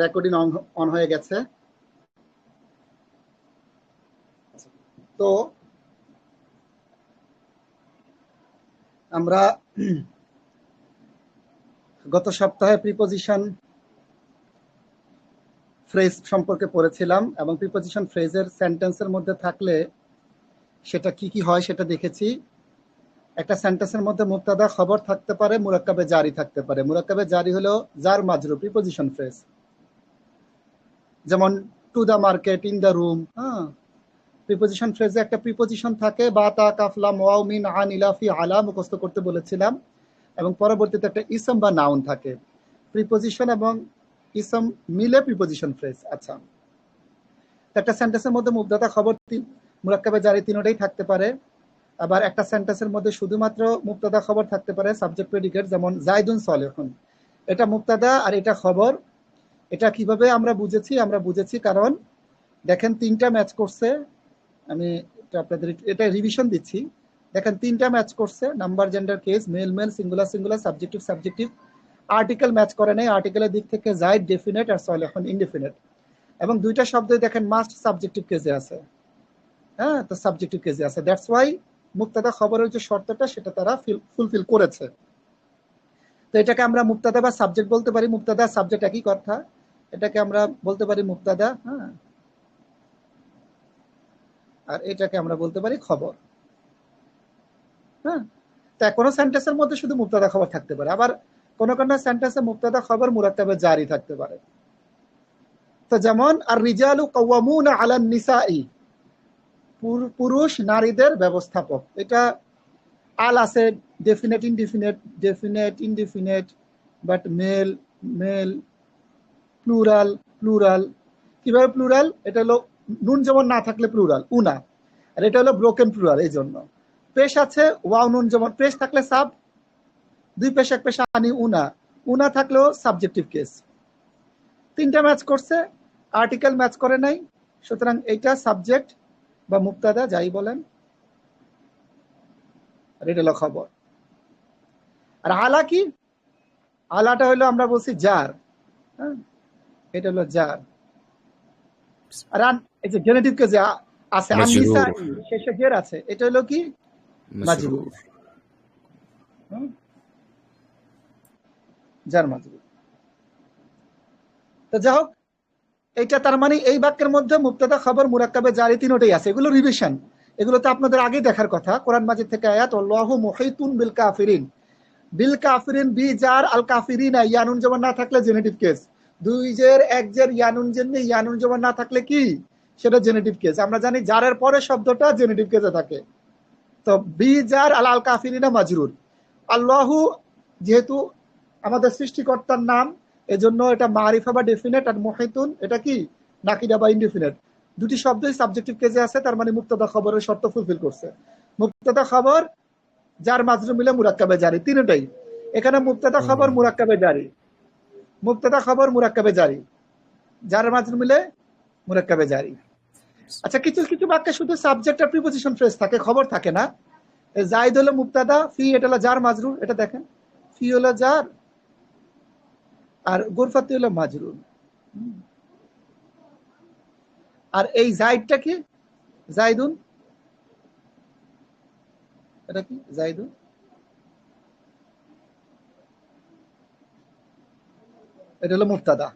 Recording on হয়ে গেছে। তো আমরা গত সপ্তাহে প্রিপোজিশন ফ্রেজ সম্পর্কে পড়েছিলাম এবং প্রিপোজিশন ফ্রেজের সেন্টেন্সের মধ্যে থাকলে সেটা কি কি হয় সেটা দেখেছি। একটা সেন্টেন্সের মধ্যে মুবতাদা খবর থাকতে পারে, মুরাক্কাবে জারি থাকতে পারে। মুরাক্কাবে জারি হলো জার মাজরুর প্রিপোজিশন ফ্রেজ, যেমন to the market, in the room. হ্যাঁ, প্রিপোজিশন ফ্রেজে একটা প্রিপোজিশন থাকে, বা তা কাফলাম ওয়াও মিন আন ইলা ফি আলা মুখস্থ করতে বলেছিলাম, এবং পরবর্তীতে একটা ইসম বা নাউন থাকে। প্রিপোজিশন এবং ইসম মিলে প্রিপোজিশন ফ্রেজ। আচ্ছা, একটা সেন্টেন্সের মধ্যে মুবতাদা খবর মুরাক্কাবে জারি তিনটাই থাকতে পারে। আবার একটা সেন্টেন্সের মধ্যে শুধুমাত্র মুবতাদা খবর থাকতে পারে, সাবজেক্ট প্রেডিকেট, যেমন জাইদুন সলিহুন। এটা মুবতাদা আর এটা খবর। এটা কিভাবে আমরা বুঝেছি কারণ দেখেন তিনটা ম্যাচ করছে। আমি আপনাদের এটা রিভিশন দিচ্ছি। দেখেন তিনটা ম্যাচ করছে, number, gender, case, mail male, singular singular, subjective subjective. Article match করে নাই। আর্টিকেলের দিক থেকে জাইদ ডেফিনেট আর সলিহুন ইনডেফিনেট, এবং দুইটা শব্দই দেখেন মাস্ট সাবজেক্টিভ কেসে আছে। হ্যাঁ, তো সাবজেক্টিভ কেসে আছে, দ্যাটস ওয়াই মুবতাদা খবরের যে শর্তটা সেটা তারা ফুলফিল করেছে। তো এটাকে আমরা মুবতাদা বা সাবজেক্ট বলতে পারি। মুবতাদা সাবজেক্ট একই কথা, এটাকে আমরা বলতে পারি মুবতাদা। হ্যাঁ, আর এটাকে আমরা বলতে পারি খবর। হ্যাঁ, তা কোনো সেন্টেন্সের মধ্যে শুধু মুবতাদা খবর থাকতে পারে, আবার কোন কোন সেন্টেন্সে মুবতাদা খবর মুরাক্কাবে জারি থাকতে পারে। তো যেমন আর রিজালু কাওয়ামুনা আলান নিসাই, পুরুষ নারীদের ব্যবস্থাপক। এটা আল আছে, definite indefinite, definite indefinite, but male male, plural plural. কিভাবে প্লুরাল? এটা হলো নুন যেমন না থাকলে প্লুরাল উনা, আর এটা হলো ব্রোকেন প্লুরাল। এই জন্য পেশ আছে ওয়াও নুন, যেমন পেশ থাকলে সাব, দুই পেশ এক পেশ আনি উনা, উনা থাকলেও সাবজেক্টিভ কেস। তিনটা ম্যাচ করছে, আর্টিকেল ম্যাচ করে নাই, সুতরাং এইটা সাবজেক্ট বা মুবতাদা যাই বলেন, আর এটা হলো খবর। আর আলা কি? আলাটা হলো আমরা বলছি জার। হ্যাঁ, এটা হলো জার। আর এই যে জেনেটিভ কেসে আছে আননিসা, শেষে জের আছে, এটা হলো কি? মাজরুর। জার মাজরুর। তো যাই হোক, এইটা তার মানে এই বাক্যের মধ্যে মুবতাদা খবর মুরাক্কাবে জারি তিনটাই আছে। এগুলো রিভিশন, এগুলো তো আপনাদের আগে দেখার কথা। কোরআন মাজিদ থেকে আয়াত, আল্লাহু মুহিতুন বিল কাফিরিন। বিল কাফিরিন বি জার আল কাফিরিনা, ইয়ানুন জবর না থাকলে জেনেটিভ কেস। দুই জের এক জের ইয়ানুন জেনে, ইয়ানুন জবর না থাকলে কি সেটা জেনেটিভ কেস। আমরা জানি জারের পরে শব্দটা জেনেটিভ কেসে থাকে। তো বি জার আল আল কাফিরিনা মাজরুর। আল্লাহু যেহেতু আমাদের সৃষ্টিকর্তার নাম, এজন্য এটা মারিফা বা ডেফিনেট, আর মুহিতুন এটা কি নাকিরা বা ইনডেফিনেট। দুটি শব্দই সাবজেক্টিভ কেসে আছে, তার মানে মুবতাদা খবরের শর্ত ফুলফিল করছে। মুবতাদা খবর যার মাজরুর মিলে মুরাক্কাবে জারি, তিনটাই। এখানে মুবতাদা খবর মুরাক্কাবে জারি, মুবতাদা খবর মুরাক্কাবে জারি, যার মাজরুর মিলে মুরাক্কাবে জারি। আচ্ছা, কিছু কিছু বাক্যে শুধু সাবজেক্ট আর প্রিপোজিশন ফ্রেজ থাকে, খবর থাকে না। জাইদ হলো মুবতাদা, ফি এটা হলো জার মাজরুর। এটা দেখেন, ফি হলো জার আর গুরফাতি হলো মাজরুর। আর এই জাইদটা কি? জাইদুন, এটা কি? জাইদুন, এটা হলো মুবতাদা।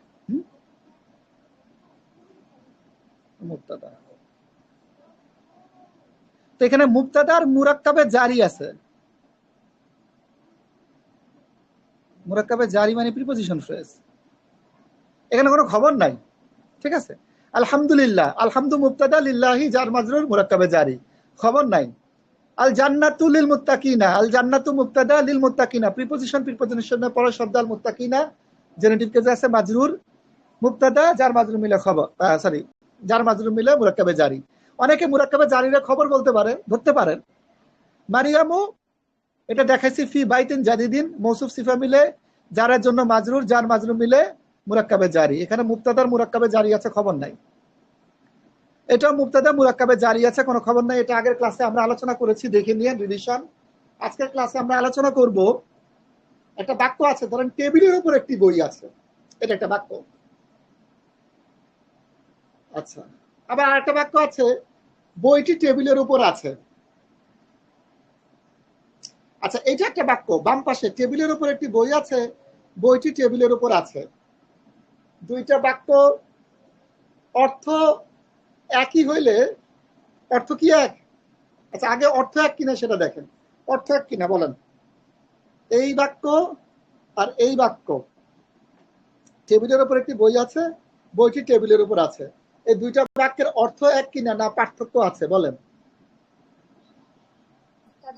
মুবতাদা। তো এখানে মুবতাদার মুরাক্কাবে জারি আছে। মুরাক্কাবে জারি মানে প্রিপোজিশন ফ্রেজ, এখানে কোনো খবর নাই। ঠিক আছে, আলহামদুলিল্লাহ, আলহামদু মুবতাদা, লিল্লাহি জার মাজরুর, মুরাক্কাবে জারি, খবর নাই। আল জান্নাতু লিল মুত্তাকিনা, আল জান্নাতু মুবতাদা, লিল মুত্তাকিনা প্রিপোজিশনের পরে শব্দ আল মুত্তাকিনা, জেনেটিভ কেসে আছে মাজরুর, মুবতাদা যার মাজরুর মিলে খবর, সরি, যার মাজরুর মিলে মুরাক্কাবে জারি। অনেকে মুরাক্কাবে জারির খবর বলতে পারে, ধরতে পারেন। মারিয়ামু, এটা দেখাইছি ফি বাইতিন জাদিদিন, মৌসুফ সিফা মিলে যারের জন্য মাজরুর, যার মাজরুর মিলে মুরাক্কাবে জারি। এখানে মুবতাদার মুরাক্কাবে জারি আছে, খবর নাই। এটা মুবতাদা মুরাক্কাবে জারি আছে, কোনো খবর নাই। এটা আগের ক্লাসে আমরা আলোচনা করেছি, দেখে নিয়ে রিভিশন। আজকের ক্লাসে আমরা আলোচনা করব, একটা বাক্য আছে, ধরেন টেবিলের উপর একটি বই আছে, এটা একটা বাক্য। আচ্ছা, আবার আরেকটা বাক্য আছে, বইটি টেবিলের উপর আছে। আচ্ছা, এটা একটা বাক্য, বাম পাশে টেবিলের উপর একটি বই আছে, বইটি টেবিলের উপর আছে। দুইটা বাক্য অর্থ একই হইলে অর্থ কি এক? আচ্ছা, আগে অর্থ এক কিনা সেটা দেখেন। অর্থ এক কিনা বলেন। এই বাক্য আর এই বাক্য, টেবিলের উপর একটি বই আছে, বইটি টেবিলের উপর আছে, এই দুইটা বাক্যের অর্থ এক কিনা না পার্থক্য আছে বলেন?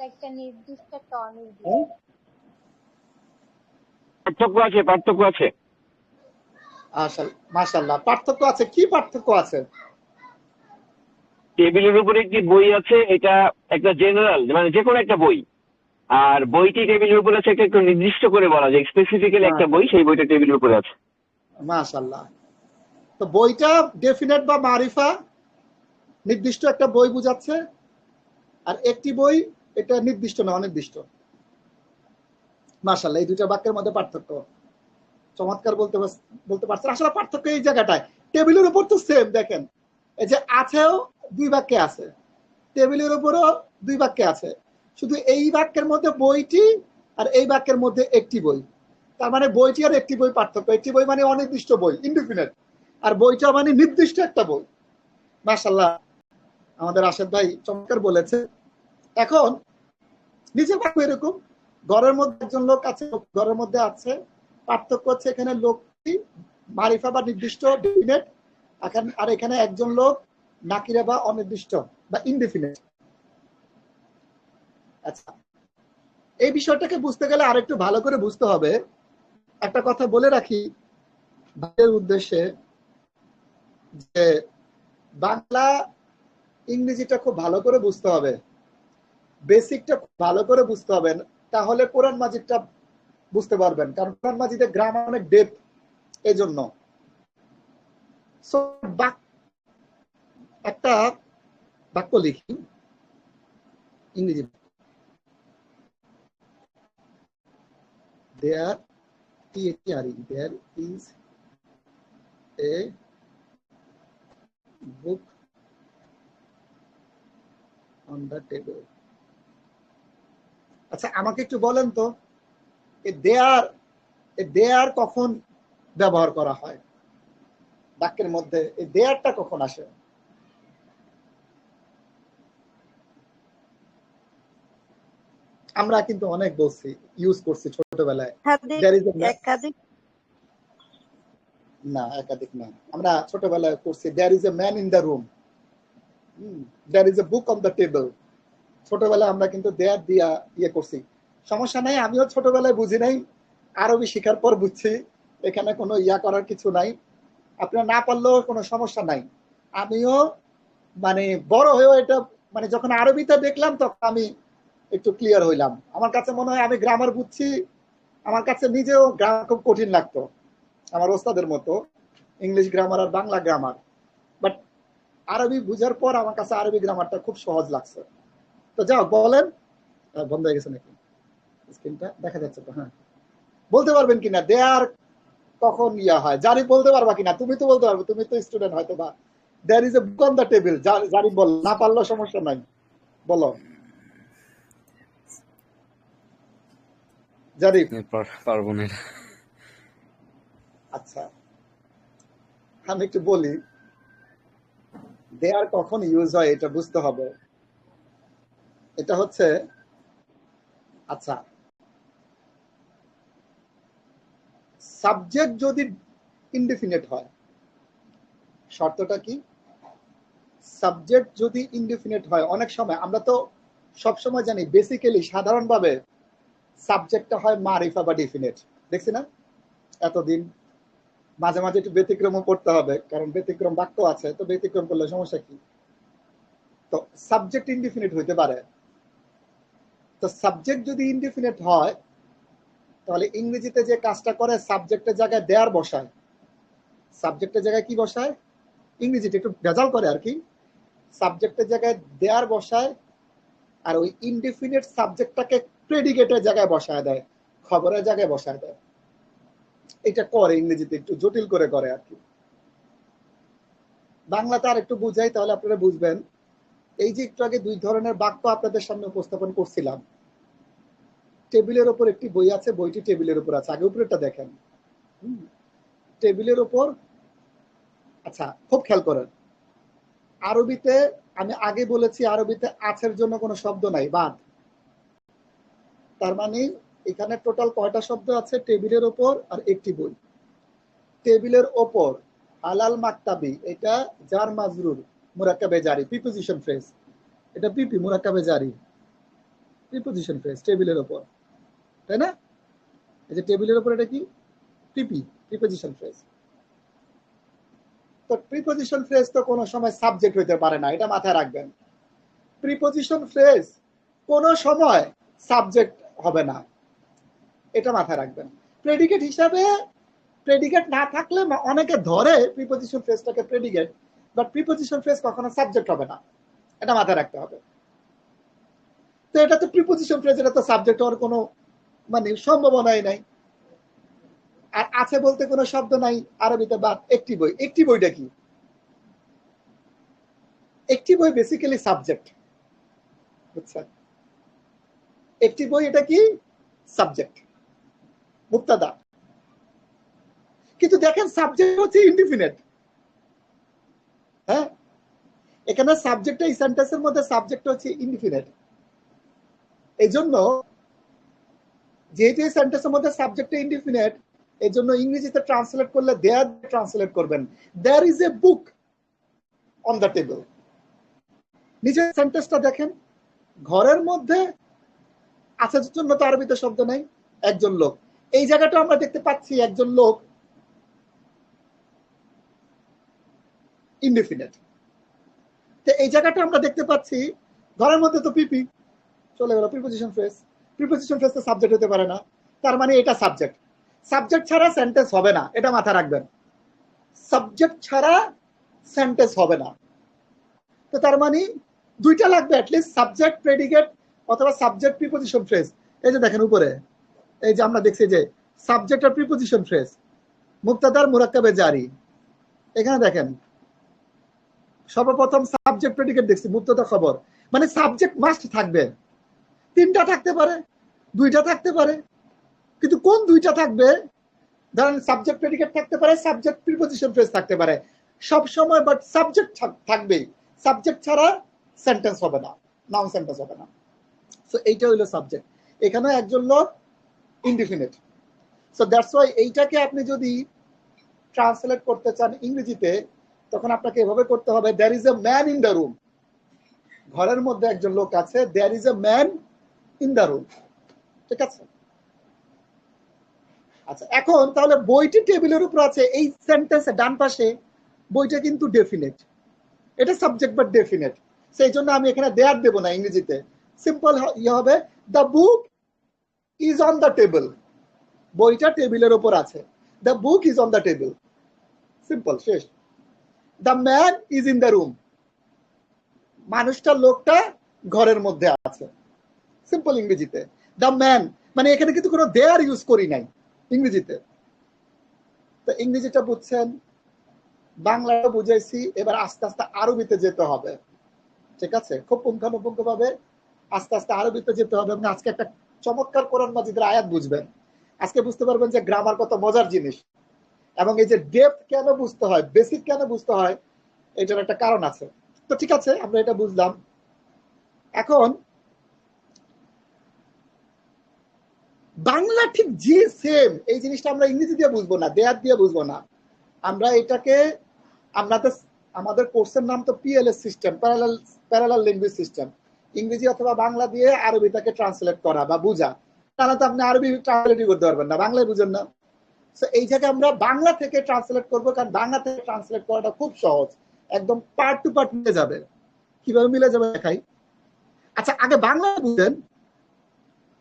একটা নির্দিষ্ট একটা অনির্দিষ্ট। পার্থক্য আছে, পার্থক্য আছে। মাশাআল্লাহ, পার্থক্য আছে। কি পার্থক্য আছে? টেবিলের উপরে একটি বই আছে, এটা একটা জেনারেল, মানে যে কোনো একটা বই। আর বইটি টেবিলের উপরে আছে, এটা একটু নির্দিষ্ট করে বলা যায়, স্পেসিফিক্যালি একটা বই, সেই বইটা টেবিলের উপরে আছে। মাশাআল্লাহ। তো বইটা ডেফিনেট বা মারিফা, নির্দিষ্ট একটা বই বুঝাচ্ছে, আর একটি বই এটা নির্দিষ্ট না অনির্দিষ্ট। মাশাআল্লাহ, এই দুইটা বাক্যের মধ্যে পার্থক্য চমৎকার বলতে পারছেন। আসলে পার্থক্য এই জায়গাটায়, টেবিলের উপর তো সেম, দেখেন এই যে আছেও দুই বাক্যে আছে, টেবিলের উপরও দুই বাক্যে আছে, শুধু এই বাক্যের মধ্যে বইটি আর এই বাক্যের মধ্যে একটি বই। তার মানে বইটি আর একটি বই পার্থক্য। একটি বই মানে অনির্দিষ্ট বই, ইনডিফিনিট, আর বইটা মানে নির্দিষ্ট একটা বই। মাশাআল্লাহ, আমাদের রাশেদ ভাই চমৎকার বলেছে। এখন নিচে বাক্য এরকম, ঘরের মধ্যে একজন লোক আছে, ঘরের মধ্যে আছে, পার্থক্য হচ্ছে এখানে লোকটি মারিফা বা নির্দিষ্ট ডেফিনেট, আর এখানে একজন লোক নাকিরা বা অনির্দিষ্ট বা ইনডেফিনেট। আচ্ছা, এই বিষয়টাকে বুঝতে গেলে আরেকটু ভালো করে বুঝতে হবে। একটা কথা বলে রাখি ভাইয়ের উদ্দেশ্যে, যে বাংলা ইংরেজিটা খুব ভালো করে বুঝতে হবে, বেসিকটা খুব ভালো করে বুঝতে হবে, তাহলে কোরআন মাজিদটা বুঝতে পারবেন। কারণ কোরআন মাজিদে গ্রামার অনেক ডেপথ, এজন্য। একটা বাক্য লিখি ইংরেজি, there there is a book on the table. আচ্ছা, আমাকে একটু বলেন তো, দেয়ার কখন ব্যবহার করা হয় বাক্যের মধ্যে? এই দেয়ারটা কখন আসে? আমরা কিন্তু অনেক বলছি, ইউজ করছি ছোটবেলায়। না, একাধিক না, আমরা ছোটবেলায় করছি there is a man in the room, there is a book on the table। ছোটবেলায় আমরা কিন্তু দেয়ার দিয়া ইয়ে করছি। সমস্যা নাই, আমিও ছোটবেলায় বুঝি নাই, আরবি শিখার পর বুঝছি এখানে কোনো ইয়া করার কিছু নাই। আপনার না পারলেও কোনো সমস্যা নাই। আমিও মানে বড় হয়েও এটা, মানে যখন আরবিতে দেখলাম তখন আমি একটু ক্লিয়ার হইলাম। আমার কাছে মনে হয় আমি গ্রামার বুঝছি, আমার কাছে নিজেও গ্রামার খুব কঠিন লাগতো, আমার ওস্তাদের মতো, ইংলিশ গ্রামার আর বাংলা গ্রামার। বাট আরবি বুঝার পর আমার কাছে আরবি গ্রামারটা খুব সহজ লাগছে। তো যাও বলেন, বন্ধ হয়ে গেছে নাকি স্ক্রিনটা? দেখা যাচ্ছে তো? হ্যাঁ, বলতে পারবেন কিনা দেয়ার কখন ইয়া হয়? জারি বলতে পারবা কিনা? তুমি তো বলতে পারবে, তুমি তো স্টুডেন্ট হয়তো বা। There is a book on the table, জারি বল, না পারলেও সমস্যা নাই, বলো জারি। পারবো না। আচ্ছা, আমি একটু বলি, দেয়ার কখন ইউজ হয় এটা বুঝতে হবে। এটা হচ্ছে, আচ্ছা, সাবজেক্ট যদি ইনডিফিনিট হয়, শর্তটা কি? সাবজেক্ট যদি ইনডিফিনিট হয়, অনেক সময় আমরা তো সবসময় জানি বেসিক্যালি সাধারণভাবে সাবজেক্টটা হয় মারিফা বা ডিফিনিট, দেখছি না এতদিন। মাঝে মাঝে একটু ব্যতিক্রমও পড়তে হবে, কারণ ব্যতিক্রম বাক্য আছে, তো ব্যতিক্রম করলে সমস্যা কি? তো সাবজেক্ট ইনডিফিনিট হইতে পারে। তো সাবজেক্ট যদি ইনডিফিনিট হয়, তাহলে ইংরেজিতে যে কাজটা করে, সাবজেক্টের জায়গায় দেয়ার বসায়। সাবজেক্টের জায়গায় কি বসায়? ইংরেজিতে একটু ভেজাল করে আর কি, সাবজেক্টের জায়গায় দেয়ার বসায়, আর ওই ইনডিফিনিট সাবজেক্টটাকে প্রেডিকেটের জায়গায় বসায় দেয়, খবরের জায়গায় বসায় দেয়। এটা করে ইংরেজিতে, একটু জটিল করে করে আর কি, বাংলাতে আর একটু বুঝাই, তাহলে আপনারা বুঝবেন। এই যে একটু আগে দুই ধরনের বাক্য আপনাদের সামনে উপস্থাপন করছিলাম। টেবিলের উপর একটি বই আছে, বইটি টেবিলের উপর আছে। আগে উপরেটা দেখেন, টেবিলের উপর। আচ্ছা, খুব খেয়াল করেন, আরবিতে আমি আগে বলেছি আরবিতে আছের জন্য কোনো শব্দ নাই, বাদ। তার মানে এখানে টোটাল কয়টা শব্দ আছে? টেবিলের ওপর আর একটি বই। টেবিলের ওপর, আলাল মাকতাবি, এটা জার মাজরুর, মুরাক্কাবে জারি, প্রিপোজিশন ফ্রেজ। এটা পিপি, মুরাক্কাবে জারি, প্রিপোজিশন ফ্রেজ, টেবিলের ওপর, তাই না? এই যে টেবিলের ওপর, এটা কি? পিপি, প্রিপোজিশন ফ্রেজ। তো প্রিপোজিশন ফ্রেজ তো কোনো সময় সাবজেক্ট হইতে পারে না, এটা মাথায় রাখবেন। প্রিপোজিশন ফ্রেজ কোনো সময় সাবজেক্ট হবে না, এটা মাথায় রাখবেন। প্রেডিকেট হিসাবে, প্রেডিকেট না থাকলে অনেকে ধরে প্রিপোজিশন ফ্রেজটাকে প্রেডিকেট, বাট প্রিপোজিশন ফ্রেজ কখনো সাবজেক্ট হবে না, এটা মাথায় রাখতে হবে। তো এটা তো প্রিপোজিশন ফ্রেজ, এটা তো সাবজেক্ট হওয়ার কোনো মানে সম্ভাবনাই নাই। আর আছে বলতে কোনো শব্দ নাই আরবিতে, বাদ। একটি বই, একটি বইটা কি? একটি বই বেসিক্যালি সাবজেক্ট, বুঝছেন? একটি বই, এটা কি? সাবজেক্ট, মুক্তাদা। কিন্তু দেখেন সাবজেক্ট হচ্ছে ইনডিফিনিট। হ্যাঁ, এখানে সাবজেক্ট, এই সেন্টেন্সের মধ্যে সাবজেক্ট হচ্ছে ইনডিফিনিট। এই জন্য যেহেতু এই সেন্টেন্সের মধ্যে সাবজেক্ট ইনডিফিনিট, এই জন্য ইংরেজিতে ট্রান্সলেট করলে দেয়ার ট্রান্সলেট করবেন, there is a book on the table. নিচের সেন্টেন্সটা দেখেন, ঘরের মধ্যে আসার জন্য তো আরবিতে শব্দ নাই, একজন লোক। এই জায়গাটা আমরা দেখতে পাচ্ছি একজন লোক ইনডিফিনিট। তো এই জায়গাটা আমরা দেখতে পাচ্ছি ঘরের মধ্যে তো পিপি চলে গেল, প্রিপোজিশন ফ্রেজ। প্রিপোজিশন ফ্রেজ তো সাবজেক্ট হতে পারে না, তার মানে এটা সাবজেক্ট। সাবজেক্ট ছাড়া সেন্টেন্স হবে না, এটা মাথায় রাখবেন। সাবজেক্ট ছাড়া সেন্টেন্স হবে না। তো তার মানে দুইটা লাগবে অ্যাটলিস্ট, সাবজেক্ট প্রেডিকেট অথবা সাবজেক্ট প্রিপোজিশন ফ্রেজ। এই যে দেখেন উপরে, এই যে আমরা দেখছি যে সাবজেক্ট আর প্রিপোজিশন ফ্রেজ, মুক্তাদার, মুরাক্কাবে জারি। এখানে দেখেন সর্বপ্রথম সাবজেক্ট প্রেডিকেট দেখছি, মুক্তাদা, খবর। মানে সাবজেক্ট মাস্ট থাকবে। তিনটা থাকতে পারে, দুইটা থাকতে পারে, কিন্তু কোন দুইটা থাকবে? ধরেন সাবজেক্ট প্রেডিকেট থাকতে পারে, সাবজেক্ট প্রিপোজিশন ফ্রেজ থাকতে পারে সব সময়, বাট সাবজেক্ট থাকবেই। সাবজেক্ট ছাড়া সেন্টেন্স হবে না, নাউন সেন্টেন্স হবে না। সো এইটা হইলো সাবজেক্ট। এখানে একজন লোক ইনডিফিনিট। সো দ্যাটস ওয়াই এইটাকে আপনি যদি ট্রান্সলেট করতে চান ইংরেজিতে, তখন আপনাকে এভাবে করতে হবে, there is a man in the room. ঘরের মধ্যে একজন লোক আছে, there is a man in the room. ঠিক আছে? আচ্ছা, এখন তাহলে বইটি টেবিলের উপর আছে, এই সেন্টেন্সে ডান পাশে বইটা কিন্তু ডেফিনিট, এটা সাবজেক্ট বাট ডেফিনিট। সেই জন্য আমি এখানে দেয়ার দেব না, ইংরেজিতে সিম্পল ইয়ে হবে, the book is on the table. বইটা টেবিলের উপর আছে, the book is on the table, simple, শেষ। The man is in the room, মানুষটা, লোকটা ঘরের মধ্যে আছে, সিম্পল ইংরেজিতে। দ্য ম্যান, মানে এখানে কিন্তু কোনো দেয়ার ইউজ করি নাই ইংরেজিতে। তো ইংরেজিটা বুঝছেন, বাংলাটা বুঝাইছি, এবার আস্তে আস্তে আরবিতে যেতে হবে। ঠিক আছে? খুব পুঙ্খানুপুঙ্খ ভাবে আস্তে আস্তে আরবিতে যেতে হবে। এবং আজকে একটা চমৎকার কোরআন মাজিদের আয়াত বুঝবেন। আজকে বুঝতে পারবেন যে গ্রামার কত মজার জিনিস, এবং এই যে ডেপথ কেন বুঝতে হয়, বেসিক কেন বুঝতে হয়, এটার একটা কারণ আছে। তো ঠিক আছে, আমরা এটা বুঝলাম। এখন বাংলা ঠিক যে সেম, এই জিনিসটা আমরা ইংরেজি দিয়ে বুঝবো না, দেয়ার দিয়ে বুঝবো না। আমরা এটাকে, আমাদের কোর্সের নাম তো PLS system, parallel language system. ইংরেজি অথবা বাংলা দিয়ে আরবিটাকে ট্রান্সলেট করা বা বুঝা, তাহলে তো আপনি আরবি ট্রান্সলেটই করতে পারবেন না, বাংলায় বুঝেন না। সো এই জায়গায় আমরা বাংলা থেকে ট্রান্সলেট করবো, কারণ বাংলা থেকে ট্রান্সলেট করাটা খুব সহজ, একদম পার্ট টু পার্ট মিলে যাবে। কিভাবে মিলে যাবে দেখাই। আচ্ছা, আগে বাংলা বুঝেন।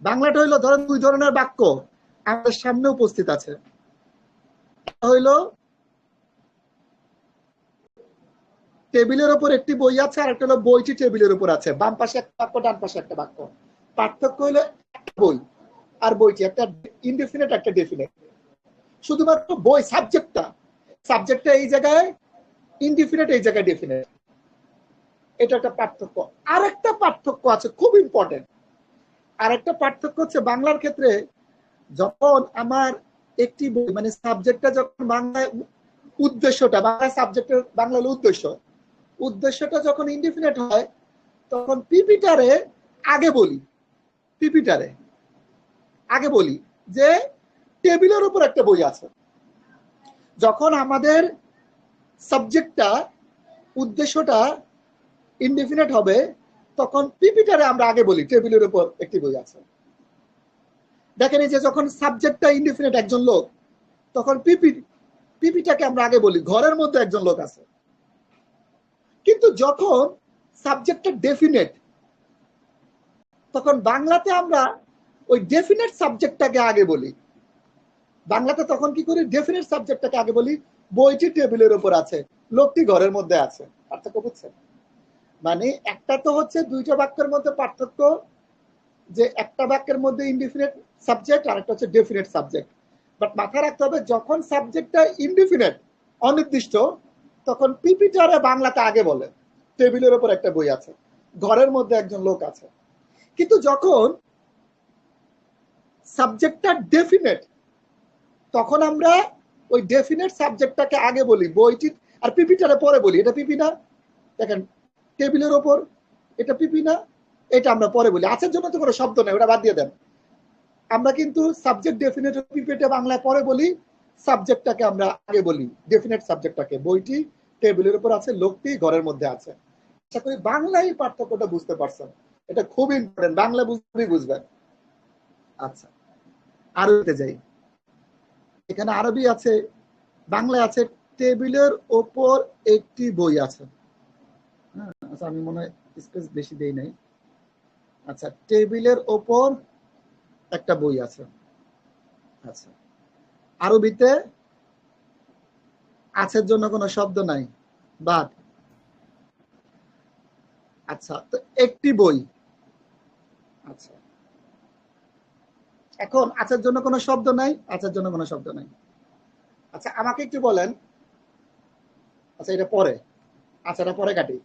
বাংলাটা হইলো, ধরেন দুই ধরনের বাক্য আমাদের সামনে উপস্থিত আছে। হইলো টেবিলের উপর একটি বই আছে, আর একটা হলো বইটি টেবিলের উপর আছে। বাম পাশে একটা বাক্য, ডান পাশে একটা বাক্য। পার্থক্য হইলো একটা বই আর বইটি, একটা ইনডেফিনিট, একটা ডেফিনিট। শুধুমাত্র বই, সাবজেক্টটা এই জায়গায় ইনডিফিনিট এই জায়গায় ডেফিনিট। এটা একটা পার্থক্য। আরেকটা পার্থক্য আছে খুব ইম্পর্টেন্ট। আরেকটা পার্থক্য হচ্ছে বাংলার ক্ষেত্রে যখন আমার একটি বই মানে সাবজেক্টটা যখন বাংলায় উদ্দেশ্যটা বাংলা সাবজেক্টের বাংলা হলো উদ্দেশ্যটা যখন ইনডিফিনিট হয় তখন পিপিটারে আগে বলি যে টেবিলের উপর একটা বই আছে। যখন আমাদের সাবজেক্টটা উদ্দেশ্যটা ইনডিফিনিট হবে তখন পিপিটারে আমরা আগে বলি টেবিলের উপর একটি বই আছে। দেখেন এই যে যখন সাবজেক্টটা ইনডিফিনিট একজন লোক তখন পিপিটাকে আমরা আগে বলি ঘরের মধ্যে একজন লোক আছে। কিন্তু যখন সাবজেক্টটা ডেফিনিট তখন বাংলাতে আমরা ওই ডেফিনিট সাবজেক্টটাকে আগে বলি। বাংলাতে তখন কি করি ডেফিনিট সাবজেক্টটাকে আগে বলি বইটি টেবিলের উপর আছে লোকটি ঘরের মধ্যে আছে। পার্থক্য বুঝছেন? মানে একটা তো হচ্ছে দুইটা বাক্যের মধ্যে পার্থক্য যে একটা বাক্যের মধ্যে ইনডিফিনিট সাবজেক্ট আর একটা হচ্ছে ডেফিনিট সাবজেক্ট। বাট মাথায় রাখতে হবে যখন সাবজেক্টটা ইনডিফিনিট অনির্দিষ্ট তখন পিপিটারে বাংলাতে আগে বলে টেবিলের উপর একটা বই আছে ঘরের মধ্যে একজন লোক আছে। কিন্তু যখন সাবজেক্টটা ডেফিনিট তখন আমরা ওই ডেফিনিট সাবজেক্টটাকে আগে বলি বইটি আর পিপিটারে পরে বলি। এটা পিপি না, দেখেন টেবিলের ওপর এটা পিপি না, এটা আমরা পরে বলি। আছের জন্য তো কোনো শব্দ নেই, ওটা বাদ দিয়ে দেন। আমরা কিন্তু সাবজেক্ট ডেফিনিট পিপিটা বাংলায় পরে বলি, সাবজেক্টটাকে আমরা আগে বলি ডেফিনিট সাবজেক্টটাকে। বইটি টেবিলের উপর আছে লোকটি ঘরের মধ্যে আছে। আশা করি বাংলায় পার্থক্যটা বুঝতে পারছেন। এটা খুব ইম্পর্টেন্ট, বাংলা বুঝবেন। আচ্ছা আরবিতে যাই। এখানে আরবি আছে, বাংলায় আছে টেবিলের ওপর একটি বই আছে। আচ্ছা আমি মনে হয় স্পেস বেশি দেই নাই। আচ্ছা টেবিলের ওপর একটা বই আছে। আচ্ছা আরবিতে আছের জন্য কোনো শব্দ নাই বাদ। আচ্ছা তো একটি বই। আচ্ছা এখন আছের জন্য কোনো শব্দ নাই, আছের জন্য কোনো শব্দ নাই। আচ্ছা আমাকে একটু বলেন, আচ্ছা এটা পরে, আচ্ছা এটা পরে কাটি।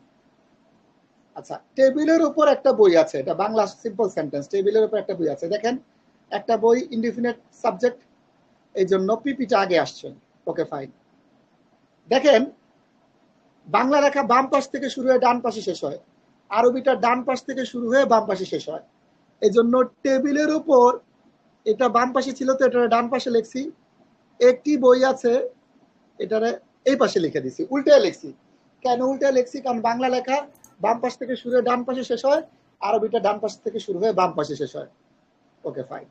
আচ্ছা টেবিলের উপর একটা বই আছে, এটা বাংলা সিম্পল সেন্টেন্স। টেবিলের উপর একটা বই আছে, দেখেন একটা বই ইনডিফিনিট সাবজেক্ট এই জন্য পিপিটা আগে আসছে। Okay fine. দেখেন বাংলা লেখা বাম পাশ থেকে শুরু হয়ে ডান পাশে শেষ হয়, আরবিটা ডান পাশ থেকে শুরু হয়ে বাম পাশে শেষ হয়। এই জন্য টেবিলের উপর এটা বাম পাশে ছিল তো এটা ডান পাশে লিখছি, একটি বই আছে এটারে এই পাশে লিখে দিছি, উল্টে লিখছি। কেন উল্টে লিখছি? কারণ বাংলা লেখা বাম পাশ থেকে শুরু হয়ে ডান পাশে শেষ হয়, আরবিটা ডান পাশ থেকে শুরু হয়ে বাম পাশে শেষ হয়। Okay fine.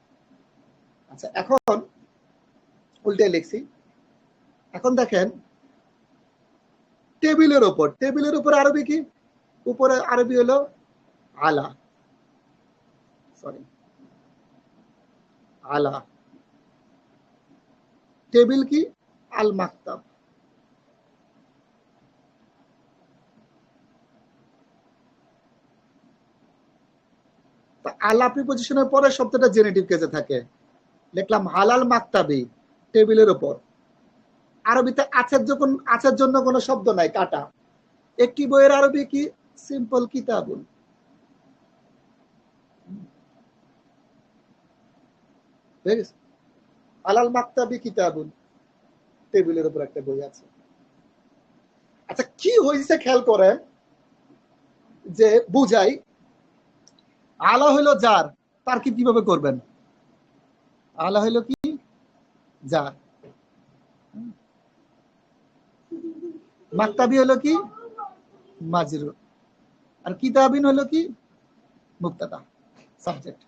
আচ্ছা এখন উল্টে লিখছি। এখন দেখেন টেবিলের উপর আরবি কি? উপরে আরবি হলো আলা, সরি আলা। টেবিল কি? আল মাকতাব। আলা প্রিপজিশনের পরে শব্দটা জেনেটিভ কেসে থাকে, লিখলাম হালাল মাকতাবি টেবিলের উপর। আরবিতে আছের জন্য কোনো শব্দ নাই, কাটা। একটি বইয়ের আরবি কি? সিম্পল কিতাবুন। আলাল মাকতাবি কিতাবুন, টেবিলের উপর একটা বই আছে। আচ্ছা কি হয়েছে খেয়াল করেন, যে বুঝাই আলা হইলো যার, তার কি কিভাবে করবেন? আলা হইলো কি? যার। মাকতাবি হলো কি? মাজরুর। আর কিতাবিন হলো কি? মুবতাদা, সাবজেক্ট।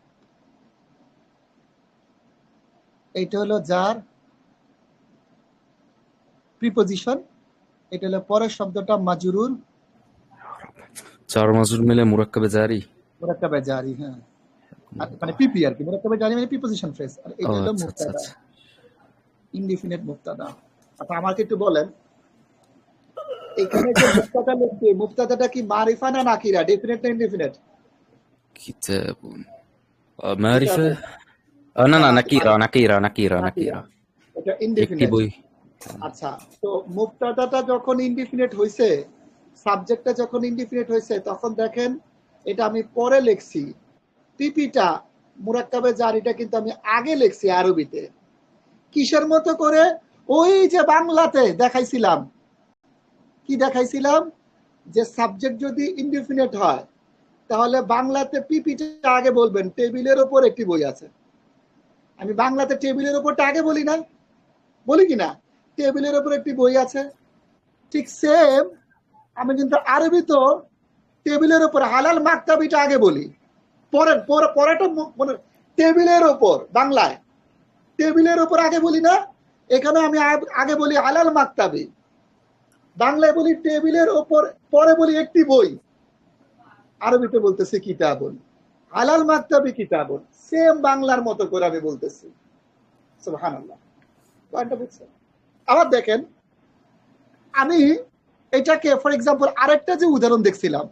এইটা হলো যার প্রিপজিশন, এটা হলো পরের শব্দটা মাজরুর। চার মাজরুর মিলে মুরাক্কাবে জারি। মুরাক্কাবে জারি, হ্যাঁ মানে পিপি আর কি। মুরাক্কাবে জারি মানে প্রিপজিশন ফ্রেজ। আর এটা হলো মুবতাদা, ইনডিফিনিট মুবতাদা। আচ্ছা আমাকে একটু বলেন এখানে যে মুবতাদা লিখছি, মুবতাদাটা কি মারিফা না নাকিরা, ডেফিনিট না ইনডিফিনিট? কিতাবুন মারিফা, না না নাকিরা। এটা ইনডিফিনিট। একটি বই, আচ্ছা, তো মুবতাদাটা যখন ইনডিফিনিট হয়েছে, সাবজেক্টটা যখন ইনডিফিনিট হয়েছে, তখন দেখেন এটা আমি পরে লিখছি, পিপিটা মুরাক্কাবে জারিটা কিন্তু আমি আগে লিখছি আরবিতে। কিসের মতো করে? ওই যে বাংলাতে দেখাইছিলাম, কি দেখাইছিলাম, যে সাবজেক্ট যদি ইনডিফিনিট হয় তাহলে বাংলাতে পিপিটা আগে বলবেন, টেবিলের ওপর একটি বই আছে। আমি বাংলাতে টেবিলের ওপরটা আগে বলি না, বলি কিনা, টেবিলের ওপর একটি বই আছে। ঠিক সেম আমি কিন্তু আরবি তো টেবিলের ওপর হালাল মাকতাবিটা আগে বলি, পরেটা মানে টেবিলের ওপর, বাংলায় টেবিলের ওপর আগে বলি না, এখানে আমি আগে বলি হালাল মাকতাবি, বাংলায় বলি টেবিলের ওপর, পরে বলি একটি বই, আরবিতে বলতেছি কিতাবুন, হালাল মাকতাবি কিতাবুন, সেম বাংলার মতো করে আমি বলতেছি। সুবহানাল্লাহ, পয়েন্টটা বুঝছেন? আবার দেখেন, আমি এটাকে ফর এক্সাম্পল আরেকটা যে উদাহরণ দেখছিলাম,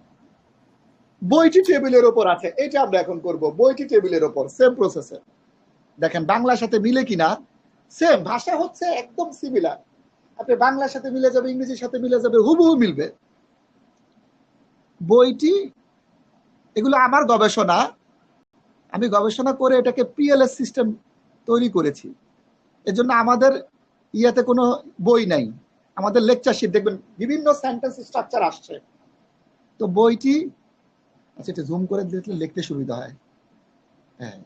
বইটি টেবিলের ওপর আছে, এটা আমরা এখন করব, বইটি টেবিলের ওপর, সেম প্রসেসে। দেখেন বাংলার সাথে মিলে কিনা, সেম ভাষা হচ্ছে একদম সিমিলার, আপনি বাংলার সাথে মিলে যাবে, ইংরেজির সাথে মিলে যাবে, হুবহু মিলবে। বইটি, এগুলো আমার গবেষণা, আমি গবেষণা করে এটাকে পিএলএস সিস্টেম তৈরি করেছি। এজন্য আমাদের ইয়াতে কোনো বই নাই, আমাদের লেকচার শিট দেখবেন বিভিন্ন সেন্টেন্স স্ট্রাকচার আসছে। তো বইটি, আচ্ছা এটা জুম করে দিলে লিখতে সুবিধা হয়। হ্যাঁ,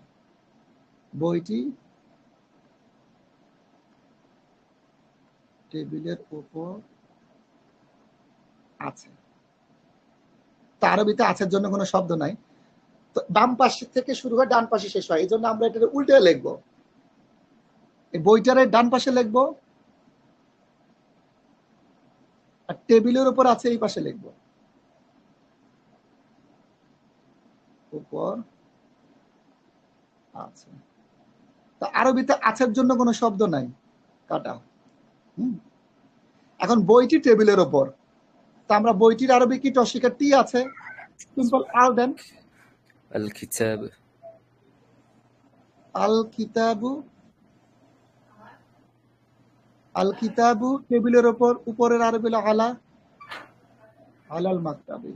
বইটি টেবিলের উপর আছে, তো আরবিতে আছের জন্য কোনো শব্দ নাই, তো বাম পাশে থেকে শুরু হয় ডান পাশে শেষ হয়, এই জন্য আমরা এটা উল্টে লিখবো, এই বইটারে ডান পাশে লিখবো, আর টেবিলের উপর আছে এই পাশে লিখবো, উপর আছে। তা আরবিতে আছের জন্য কোনো শব্দ নাই, কাটা। এখন বইটি টেবিলের ওপর, তা আমরা বইটির আরবি কি টসিকা টি আছে, সিম্পল আল দেন, الكتاب আল কিতাবু, আল কিতাবু টেবিলের ওপর, উপরের আরবি হলো আলা, আলাল মাকতাবি।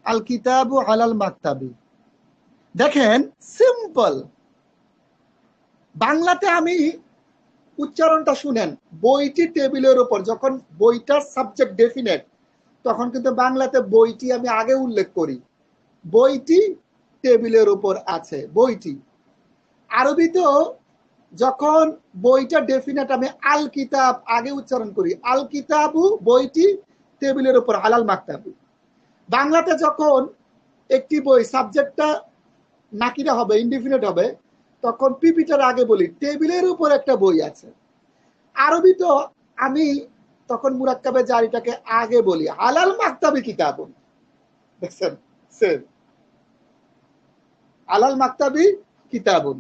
আল কিতাবু আলাল মাকতাবি। দেখেন সিম্পল, বাংলাতে আমি উচ্চারণটা শুনেন, বইটি টেবিলের উপর, যখন বইটার সাবজেক্ট ডেফিনেট তখন কিন্তু বাংলাতে বইটি আমি আগে উল্লেখ করি, বইটি টেবিলের উপর আছে, বইটি। আরবিতেও যখন বইটা ডেফিনেট আমি আল কিতাব আগে উচ্চারণ করি, আল কিতাবু বইটি টেবিলের উপর, আলাল মাকতাবু। বাংলাতে যখন একটি বই সাবজেক্টটা নাকিরা হবে, ইনডিফিনিট হবে, তখন পিপিটার আগে বলি টেবিলের উপর একটা বই আছে। আরবি তো আমি তখন মুরাক্কাবে জারিটাকে আগে বলি আলাল মাকতাবি কিতাবুন, দেখছেন সেম, আলাল মাকতাবি কিতাবুন,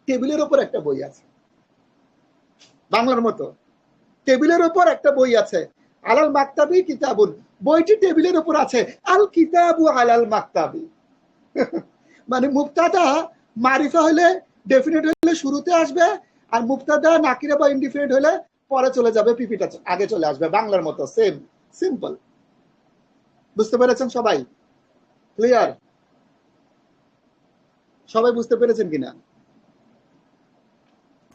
টেবিলের উপর একটা বই আছে, বাংলার মতো টেবিলের উপর একটা বই আছে, আলাল মাকতাবি কিতাবুন, বইটি টেবিলের উপর আছে, আল কিতাবু আলাল মাকতাবি। মানে মুবতাদা মারিফা হলে, ডেফিনেট হলে শুরুতে আসবে, আর মুবতাদা নাকিরা বা ইনডিফিনিট হলে পরে চলে যাবে, পিপিটা আগে চলে আসবে, বাংলার মতো সেম, সিম্পল। বুঝতে পেরেছেন সবাই? ক্লিয়ার? সবাই বুঝতে পেরেছেন কিনা?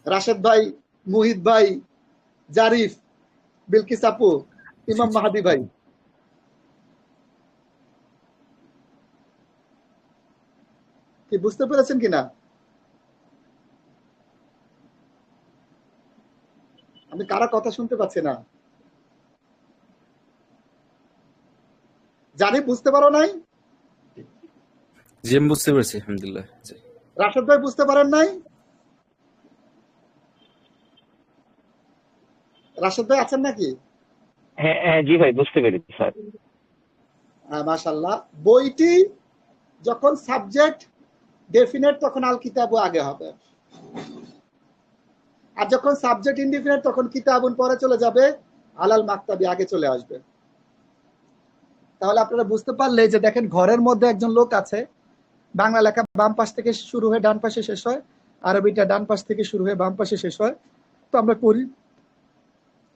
রাশেদ ভাই, মুহিত ভাই, জারিফ, বিলকিস আপু, ইমাম মাহাদি ভাই, কি বুঝতে পেরেছেন কিনা? আমি কারা কথা শুনতে পাচ্ছি না। জারিফ বুঝতে পারো নাই? জি আমি বুঝতে পেরেছি আলহামদুলিল্লাহ। জি রাশেদ ভাই বুঝতে পারেন নাই? রাশেদ ভাই আছেন নাকি? হ্যাঁ হ্যাঁ জি ভাই, বুঝতে পেরেছি স্যার। মাশাআল্লাহ। বইটি যখন সাবজেক্ট ডেফিনেট তখন আল কিতাবু আগে হবে, আর যখন সাবজেক্ট ইনডিফিনিট তখন কিতাবুন পরে চলে যাবে, আলাল মাকতাবি আগে চলে আসবে। তাহলে আপনারা বুঝতে পারলে যে দেখেন ঘরের মধ্যে একজন লোক আছে, বাংলা লেখা বাম পাশ থেকে শুরু হয়ে ডান পাশে শেষ হয়, আরবিটা ডান পাশ থেকে শুরু হয়ে বাম পাশে শেষ হয়। তো আমরা করি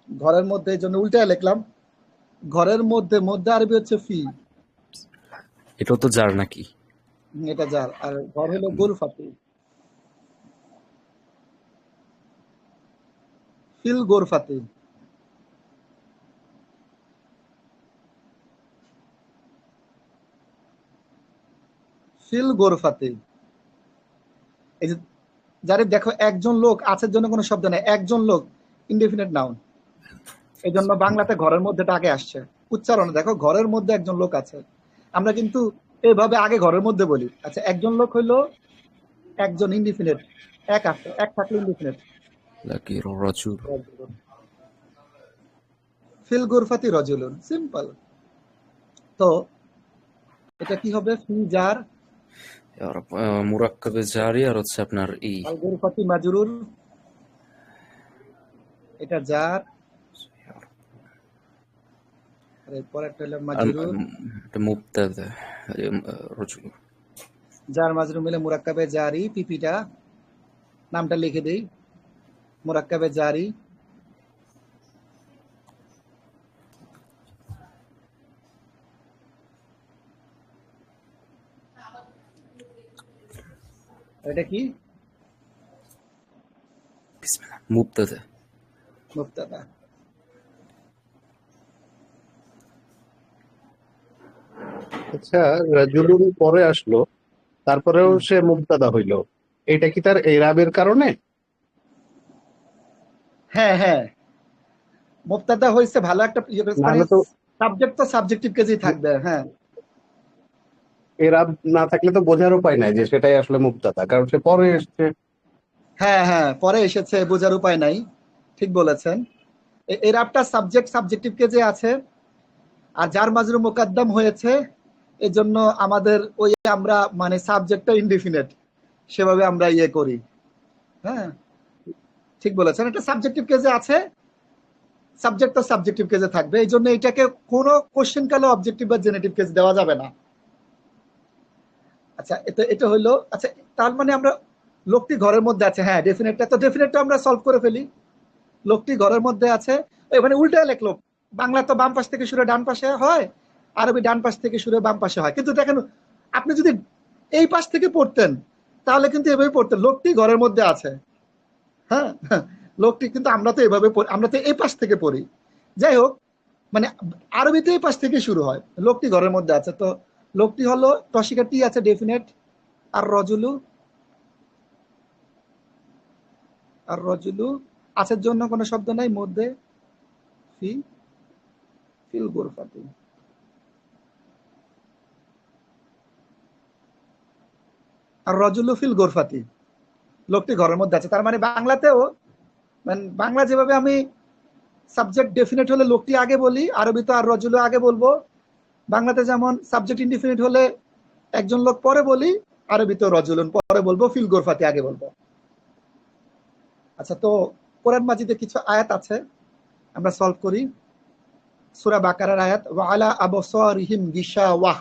ঘরের মধ্যে, এই জন্য উল্টায় লিখলাম। ঘরের মধ্যে, মধ্যে আরবি হচ্ছে ফি, এটাও তো যার নাকি? এটা যার। আর ঘর হলো গোরফাতি, ফিল গোরফাতি। ফিল গোরফাতি, এই যে যারে দেখো একজন লোক আছে জন্য কোনো শব্দ নাই, একজন লোক ইনডেফিনিট নাউন, এই জন্য বাংলাতে ঘরের মধ্যেটা আগে আসছে। উচ্চারণে দেখো ঘরের মধ্যে একজন লোক আছে, আমরা কিন্তু এইভাবে আগে ঘরের মধ্যে বলি। আচ্ছা, একজন লোক হইলো একজন ইনডিফিনিট, এক আছে, এক থাকলে ইনডিফিনিট। লাকি রজুল। ফিল গুরফাতি রজুলুন, সিম্পল। তো এটা কি হবে? ফি জার, আর মুরাক্কাবে জারি, আর হচ্ছে আপনার ই আল গুরফাতি মাজরুর, এটা জার, আর এরপর একটা হলো মাজরুর। মুবতাদা রজুল। জার মাজরুর মিলে মুরাক্কাবে জারি, পিপিটা নামটা লিখে দেই, মুরাক্কাবে জারি। এটা কি? বিসমিল্লাহ, মুবতাদা। মুবতাদা। আচ্ছা, রাজুলুন পরে আসলো, তারপরেও সে মুবতাদা হইলো, এটা কি তার এরাবের কারণে? হ্যাঁ হ্যাঁ, মুবতাদা হয়েছে ভালো একটা মানে নাহলে তো সাবজেক্ট তো সাবজেক্টিভ কেজেই থাকবে। হ্যাঁ এরাব না থাকলে তো বোঝার উপায় নাই যে সেটাই আসলে মুবতাদা, কারণ সে পরে এসছে। হ্যাঁ হ্যাঁ, পরে এসেছে, বোঝার উপায় নাই, ঠিক বলেছেন। এর একটা সাবজেক্ট সাবজেক্টিভ কেজে আছে, আর যার মাজরু মোকাদ্দম হয়েছে, এজন্য আমাদের ওই আমরা মানে সাবজেক্টটা ইনডিফিনিট, সেভাবে আমরা ইয়ে করি। হ্যাঁ ঠিক বলেছেন, এটা সাবজেক্টিভ কেজে আছে, সাবজেক্ট তো সাবজেক্টিভ কেজে থাকবে, এই জন্য এটাকে কোনো কোশ্চেন কালে অবজেক্টিভ বা জেনেটিভ কেজ দেওয়া যাবে না। আচ্ছা, এটা এটা হলো। আচ্ছা, তার মানে আমরা লোকটি ঘরের মধ্যে আছে, হ্যাঁ ডেফিনেটটা তো, ডেফিনেটটা আমরা সলভ করে ফেলি। লোকটি ঘরের মধ্যে আছে, মানে উল্টায় লিখলো। বাংলা তো বাম পাশ থেকে শুরু ডান পাশে হয়, আরবি ডান পাশ থেকে শুরু বাম পাশে হয়, কিন্তু দেখেন আপনি যদি এই পাশ থেকে পড়তেন তাহলে কিন্তু এভাবে পড়তেন, লোকটি ঘরের মধ্যে আছে। হ্যাঁ লোকটি, কিন্তু আমরা তো এভাবে আমরা তো এই পাশ থেকে পড়ি। যাই হোক, মানে আরবিতে এই পাশ থেকে শুরু হয়, লোকটি ঘরের মধ্যে আছে। তো লোকটি হলো টসিকাটি আছে ডেফিনেট, আর রজুলু, আর রজুলু আছের জন্য কোনো শব্দ নাই, মধ্যে ফি, ফিল গুরফাতি। আর রজুলু ফিল গোরফাতি, লোকটি ঘরের মধ্যে আছে। তার মানে বাংলাতেও, মানে বাংলা যেভাবে আমি সাবজেক্ট ডেফিনেট হলে লোকটি আগে বলি, আরবি তো আর রজুলু আগে বলবো। বাংলাতে যেমন সাবজেক্ট ইনডিফিনিট হলে একজন লোক পরে বলি, আরবিতে রজুলুন পরে বলবো, ফিল গোরফাতি আগে বলবো। আচ্ছা, তো কোরআন মাজিদে কিছু আয়াত আছে, আমরা সলভ করি। সূরা বাকারার আয়াত, ওয়া আলা আবসারিহিম গিশাওয়াহ।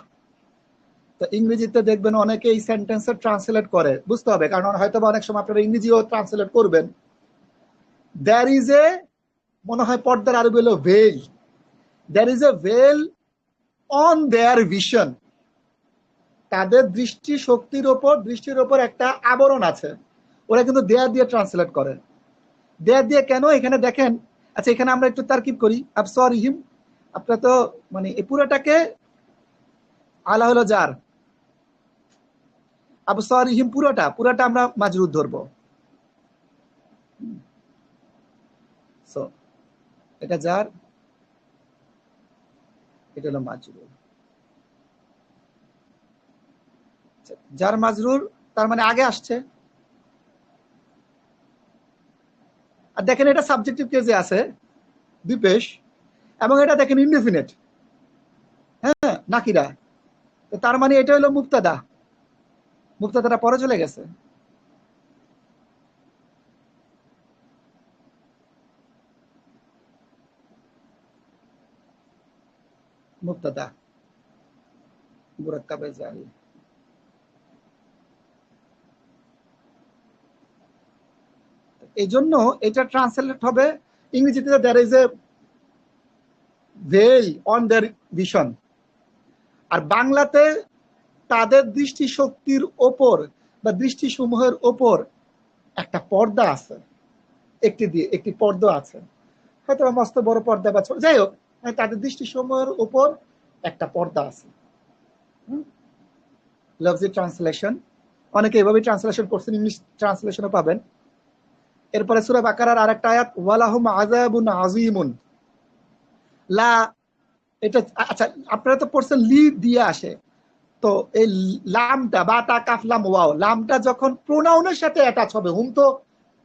তো ইংরেজিতে দেখবেন অনেকে এই সেন্টেন্সের ট্রান্সলেট করে, বুঝতে হবে, কারণ হয়তো অনেক সময় আপনারা ইংরেজিও ট্রান্সলেট করবেন। দ্যার ইজ এ, মনে হয় পর্দার আরবি হলো veil, there is a veil on their vision. তাদের দৃষ্টি শক্তির ওপর, দৃষ্টির ওপর একটা আবরণ আছে। ওরা কিন্তু দেয়ার দিয়ে ট্রান্সলেট করে। দেয়ার দিয়ে কেন এখানে দেখেন। আচ্ছা, এখানে আমরা একটু তারকিব করি। আবসারিহিম, আপনারা তো মানে এই পুরোটাকে, আলা হলো যার, আবসারিহিম পুরোটা পুরোটা আমরা মাজরুর ধরবো। সো এটা যার, এটা হলো মাজরুর। যার মাজরুর, তার মানে আগে আসছে। আর দেখেন এটা সাবজেক্টিভ কেজে আছে, বিপেশ, এবং এটা দেখেন ইনডিফিনিট, হ্যাঁ নাকিরা। তো তার মানে এটা হলো মুবতাদা, মুবতাদাটা পরে চলে গেছে। মুবতাদা মুরাক্কাবে জারি। এই জন্য এটা ট্রান্সলেট হবে ইংরেজিতে there is a veil on their vision, আর বাংলাতে তাদের দৃষ্টিশক্তির ওপর বা দৃষ্টিসমূহের ওপর একটা পর্দা আছে, একটি পর্দা আছে, হয়তো মস্ত বড় পর্দা বা যাই হোক, তাদের দৃষ্টিসমূহের ওপর একটা পর্দা আছে। লফজি ট্রান্সলেশন অনেকে এভাবে ট্রান্সলেশন করছেন, ইংলিশ ট্রান্সলেশনও পাবেন। এরপরে সূরা বাকারার আরেকটা আয়াত, ওয়ালাহুম আযাবুন আযীমুন। লা, এটা আচ্ছা আপনারা তো পড়ছেন লি দিয়ে আসে, তো এই লামটা বা তা কাফ লাম ওয়াও, লামটা যখন প্রোনাউনের সাথে অ্যাটাচ হবে, হুম তো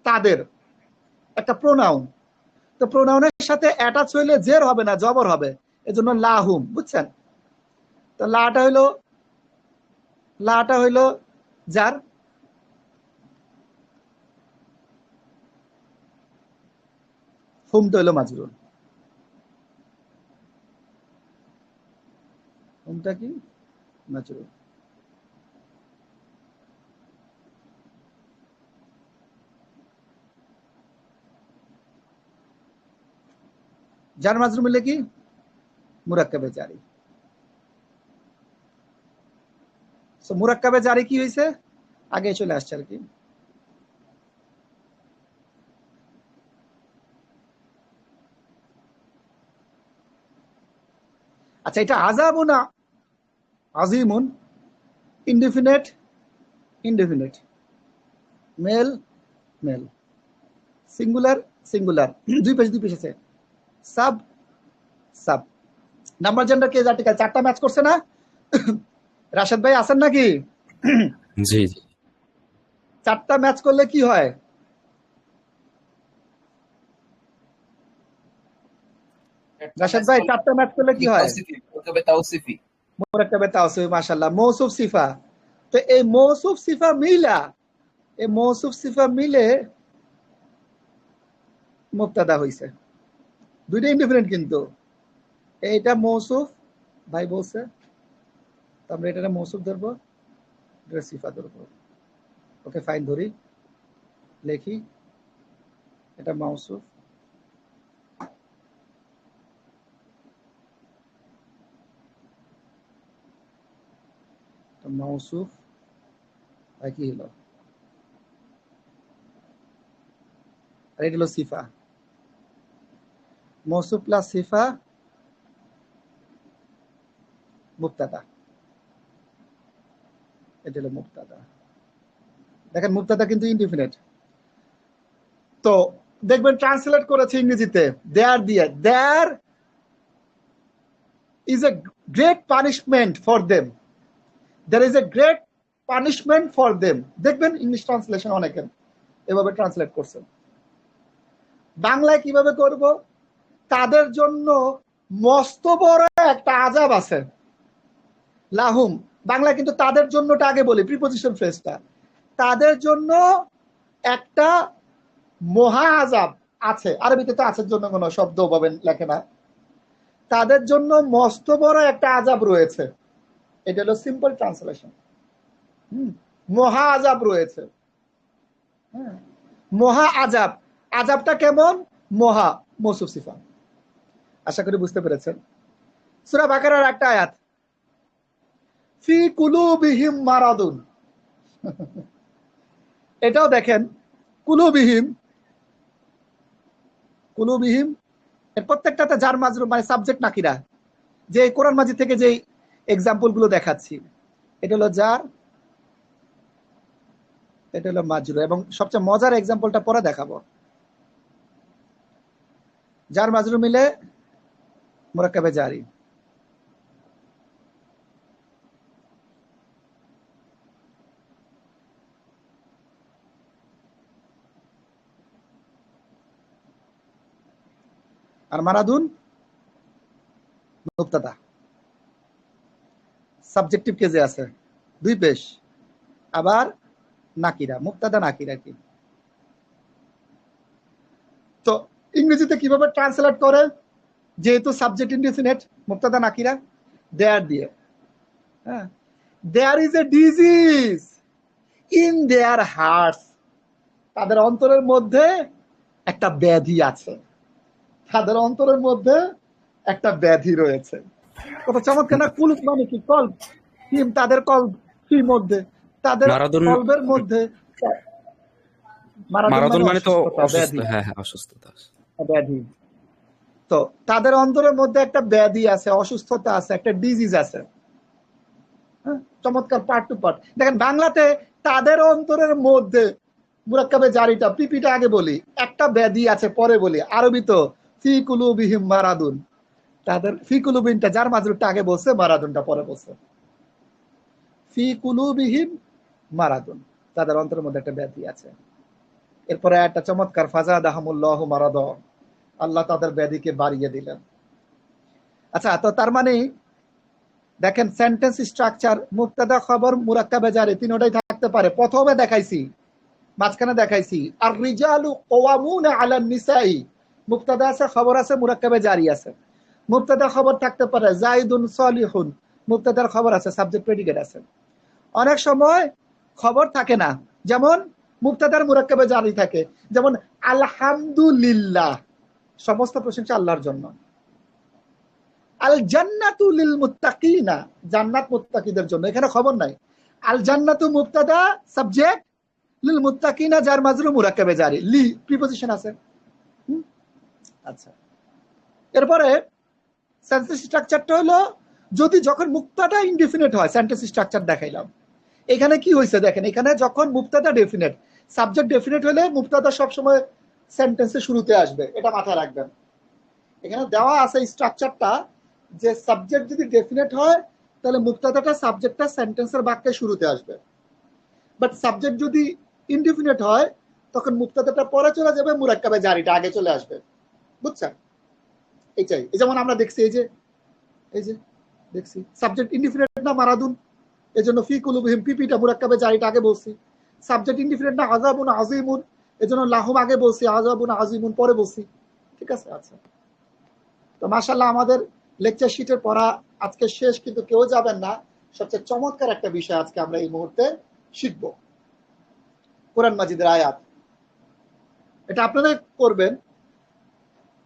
তাদের একটা প্রোনাউন, তো প্রোনাউনের সাথে অ্যাটাচ হইলে জের হবে না, জবর হবে, এজন্য লাহুম, বুঝছেন? তো লাটা হইলো যার, হুমটা হইলো মাজরুর। হুমটা কি? মাজরুর। যার মাজরুর মিলে কি? মুরাক্কাবে জারি। সো মুরাক্কাবে জারি কি হয়েছে? আগে চলে আসছে আর কি। আচ্ছা, এটা আযাবুন আযীমুন, indefinite indefinite, male male, singular singular, দুই পেশ আছে, sub sub. Number gender case article 4টা ম্যাচ করছে না? রাশেদ ভাই আছেন নাকি? জি জি। 4টা ম্যাচ করলে কি হয়? রাশেদ ভাই 4টা ম্যাচ করলে কি হয়? মুরাক্কাবে তাওসিফি, মাশাআল্লাহ, মৌসুফ সিফা। তো এই মৌসুফ সিফা মিলা, এই মৌসুফ সিফা মিলে মুবতাদা হইছে। দুইটা ইন্ডিফারেন্ট কিন্তু, এইটা মৌসুফ ভাই বলছে, তো আমরা এটা মৌসুফ ধরবো, এটা সিফা ধরবো। ওকে ফাইন, ধরি, লেখি, এটা মৌসুফ, মৌসুফ কি হলো, আর এটা হলো সিফা। মৌসুফ প্লাস সিফা মুবতাদা, এটা হলো মুবতাদা। দেখেন মুবতাদা কিন্তু ইনডিফিনিট। তো দেখবেন ট্রান্সলেট করেছে ইংরেজিতে দেয়ার দিয়ে, there is a great punishment for them, there is a great punishment for them. দেখবেন ইংলিশ ট্রান্সলেশন অনেকে এভাবে ট্রান্সলেট করছেন। বাংলায় কিভাবে করব? তাদের জন্য মস্ত বড় একটা আযাব আছে, লাহুম। বাংলায় কিন্তু তাদের জন্যটা আগে বলি, প্রিপোজিশন ফ্রেজটা, তাদের জন্য একটা মহা আযাব আছে। আরবিতে তো আছে জন্য কোনো শব্দ পাবেন লেখে না, তাদের জন্য মস্ত বড় একটা আযাব রয়েছে, এটা হলো সিম্পল ট্রান্সলেশন। মহা আযাব রয়েছে, মহা আযাব। আযাবটা কেমন? মহা, মৌসুফ সিফা। আশা করি বুঝতে পেরেছেন। সূরা বাকারার একটা আয়াত, ফি কুলুবিহিম মারাদুন, এটাও দেখেন কুলুবিহিম, কুলুবিহিম এর প্রত্যেকটাতে জার মাজরুর, মানে সাবজেক্ট নাকিরা, যে কোরআন মাজিদ থেকে যে এক্সাম্পল গুলো দেখাচ্ছি, এটা হলো জার, এটা হলো মাজরুর, এবং সবচেয়ে মজার এক্সাম্পলটা পরে দেখাবো। জার মাজরুর মিলে মুরাক্কাবে জারি। আর মারাদুন মুবতাদা, সাবজেক্টিভ কেজে আছে, দুই পেশ, আবার নাকিরা, মুবতাদা নাকিরা কি। তো ইংরেজিতে কিভাবে ট্রান্সলেট করে? যেহেতু সাবজেক্ট ইনডিফিনিট, মুবতাদা নাকিরা, দেয়ার দিয়ে, হ্যাঁ, there is a disease in their hearts, তাদের অন্তরের মধ্যে একটা ব্যাধি আছে, তাদের অন্তরের মধ্যে একটা ব্যাধি রয়েছে। কত চমৎকার না! কুলুব মানে কি? কল্ব। ফিম, তাদের কল্ব, ফি মধ্যে, তাদের মারাদোন কল্বের মধ্যে। মারাদুন মারাদোন মানে মানে তো অসুস্থতা, অসুস্থ, ব্যাধি, হ্যাঁ হ্যাঁ অসুস্থতা। ব্যাধি। তো তাদের অন্তরের মধ্যে একটা ব্যাধি আছে, অসুস্থতা আছে, একটা ডিজিজ আছে। হ্যাঁ, চমৎকার পার্ট টু পার্ট। দেখেন বাংলাতে তাদের অন্তরের মধ্যে মুরাক্কাবে জারিটা, পিপিটা আগে বলি, একটা ব্যাধি আছে পরে বলি। আরবি তো ফি কুলুবিহিম মারাদুন, তাদের ফি কুলুবিনটা যার মাজরুরটা আগে বলছে, মারাদুনটা পরে বলছে। ফি কুলুবিহিম মারাদুন, তাদের অন্তরের মধ্যে একটা ব্যাধি আছে। এরপরে একটা চমৎকার, ফাজাদাহামুল্লাহু মারাদ, আল্লাহ তাদের ব্যাধিকে বাড়িয়ে দিলেন। আচ্ছা, তো তার মানে দেখেন সেন্টেন্স স্ট্রাকচার, মুবতাদা খবর মুরাক্কাবে জারি তিনটাই থাকতে পারে। প্রথমে দেখাইছি, মাঝখানে দেখাইছি আর রিজালু কওয়ামুনা আলান নিসাই, মুবতাদা আছে, খবর আছে, মুরাক্কাবে জারি আছে। মুবতাদা খবর থাকতে পারে জাইদুন সলিহুন, মুবতাদার খবর আছে, সাবজেক্ট প্রেডিকেট আছে। অনেক সময় খবর থাকে না, যেমন মুবতাদার মুরাক্কাবে জারি থাকে, যেমন আলহামদুলিল্লাহ, সমস্ত প্রশংসা আল্লাহর জন্য। আল জান্নাতু লিল মুত্তাকিনা, জান্নাত মুত্তাকিদের জন্য, এখানে খবর নাই। আল জান্নাতু মুবতাদা, সাবজেক্ট, লিল মুত্তাকিনা যার মাজরুর মুরাক্কাবে জারি, লি প্রিপজিশন আছে। আচ্ছা, এরপরে সেন্টেন্স স্ট্রাকচারটা হলো, যদি যখন মুবতাদা ইনডিফিনিট হয়, সেন্টেন্স স্ট্রাকচার দেখাইলাম। এখানে কি হয়েছে দেখেন, এখানে যখন মুবতাদা ডেফিনেট, সাবজেক্ট ডেফিনেট হলে মুবতাদা সবসময় সেন্টেন্সের শুরুতে আসবে, এটা মাথায় রাখবেন। এখানে দেওয়া আছে স্ট্রাকচারটা, যে সাবজেক্ট যদি ডেফিনেট হয় তাহলে মুবতাদাটা সাবজেক্টটা সেন্টেন্সের বাক্যে শুরুতে আসবে, বাট সাবজেক্ট যদি ইনডিফিনিট হয় তখন মুবতাদাটা পরে চলে যাবে, মুরাক্কাবে জারিটা আগে চলে আসবে। বুঝছেন? এইটাই, এই যেমন আমরা দেখছি, এই যে দেখছি সাবজেক্ট ইনডিফিনিট না মারাদুন, এজন্য ফি কুলুবিহিম, পিপিটা মুরাক্কাবে জারিটা আগে বলছি। সাবজেক্ট ইনডিফিনিট না আযাবুন আযীমুন, এজন্য লাহুম আগে বলছি, আযাবুন আযীমুন পরে বলছি। ঠিক আছে? আচ্ছা, তো মাশাআল্লাহ আমাদের লেকচার শিটের পড়া আজকে শেষ, কিন্তু কেউ যাবেন না। সবচেয়ে চমৎকার একটা বিষয় আজকে আমরা এই মুহূর্তে শিখব, কোরআন মাজিদের আয়াত। এটা আপনারা করবেন।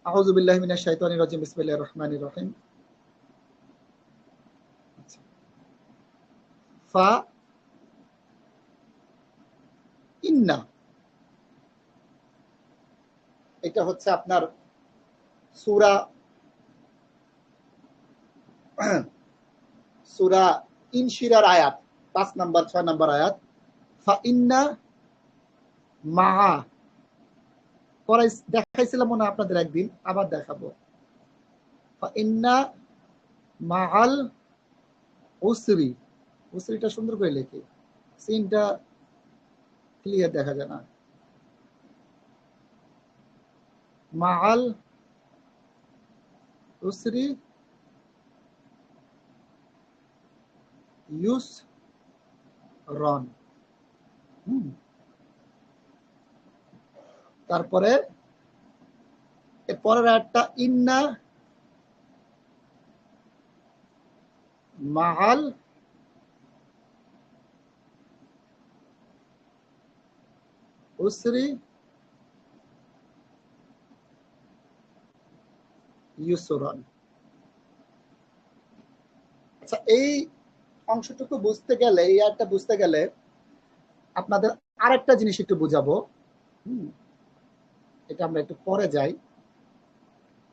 আউযু বিল্লাহি মিনাশ শাইতানির রাজিম, বিসমিল্লাহির রহমানির রহিম। ফা ইন্না, এটা হচ্ছে আপনার সূরা সূরা ইনশিরার আয়াত 5 নাম্বার 6 নাম্বার আয়াত। ফা ইন্না মা, পরে দেখাইছিলাম মনে আপনাদের একদিন, আবার দেখাবো। ফা ইন্না মাআল উসরি, উসরিটা সুন্দর করে লিখি, সিনটা ক্লিয়ার দেখা যায় না। মাআল উসরি ইউসরান। তারপরে পরের আয়াতটা ইন্না মাআল উসরি ইউসরান। আচ্ছা, এই অংশটুকু বুঝতে গেলে, এই আয়াতটা বুঝতে গেলে আপনাদের আরেকটা জিনিস একটু বুঝাবো। এটা আমরা একটু পরে যাই।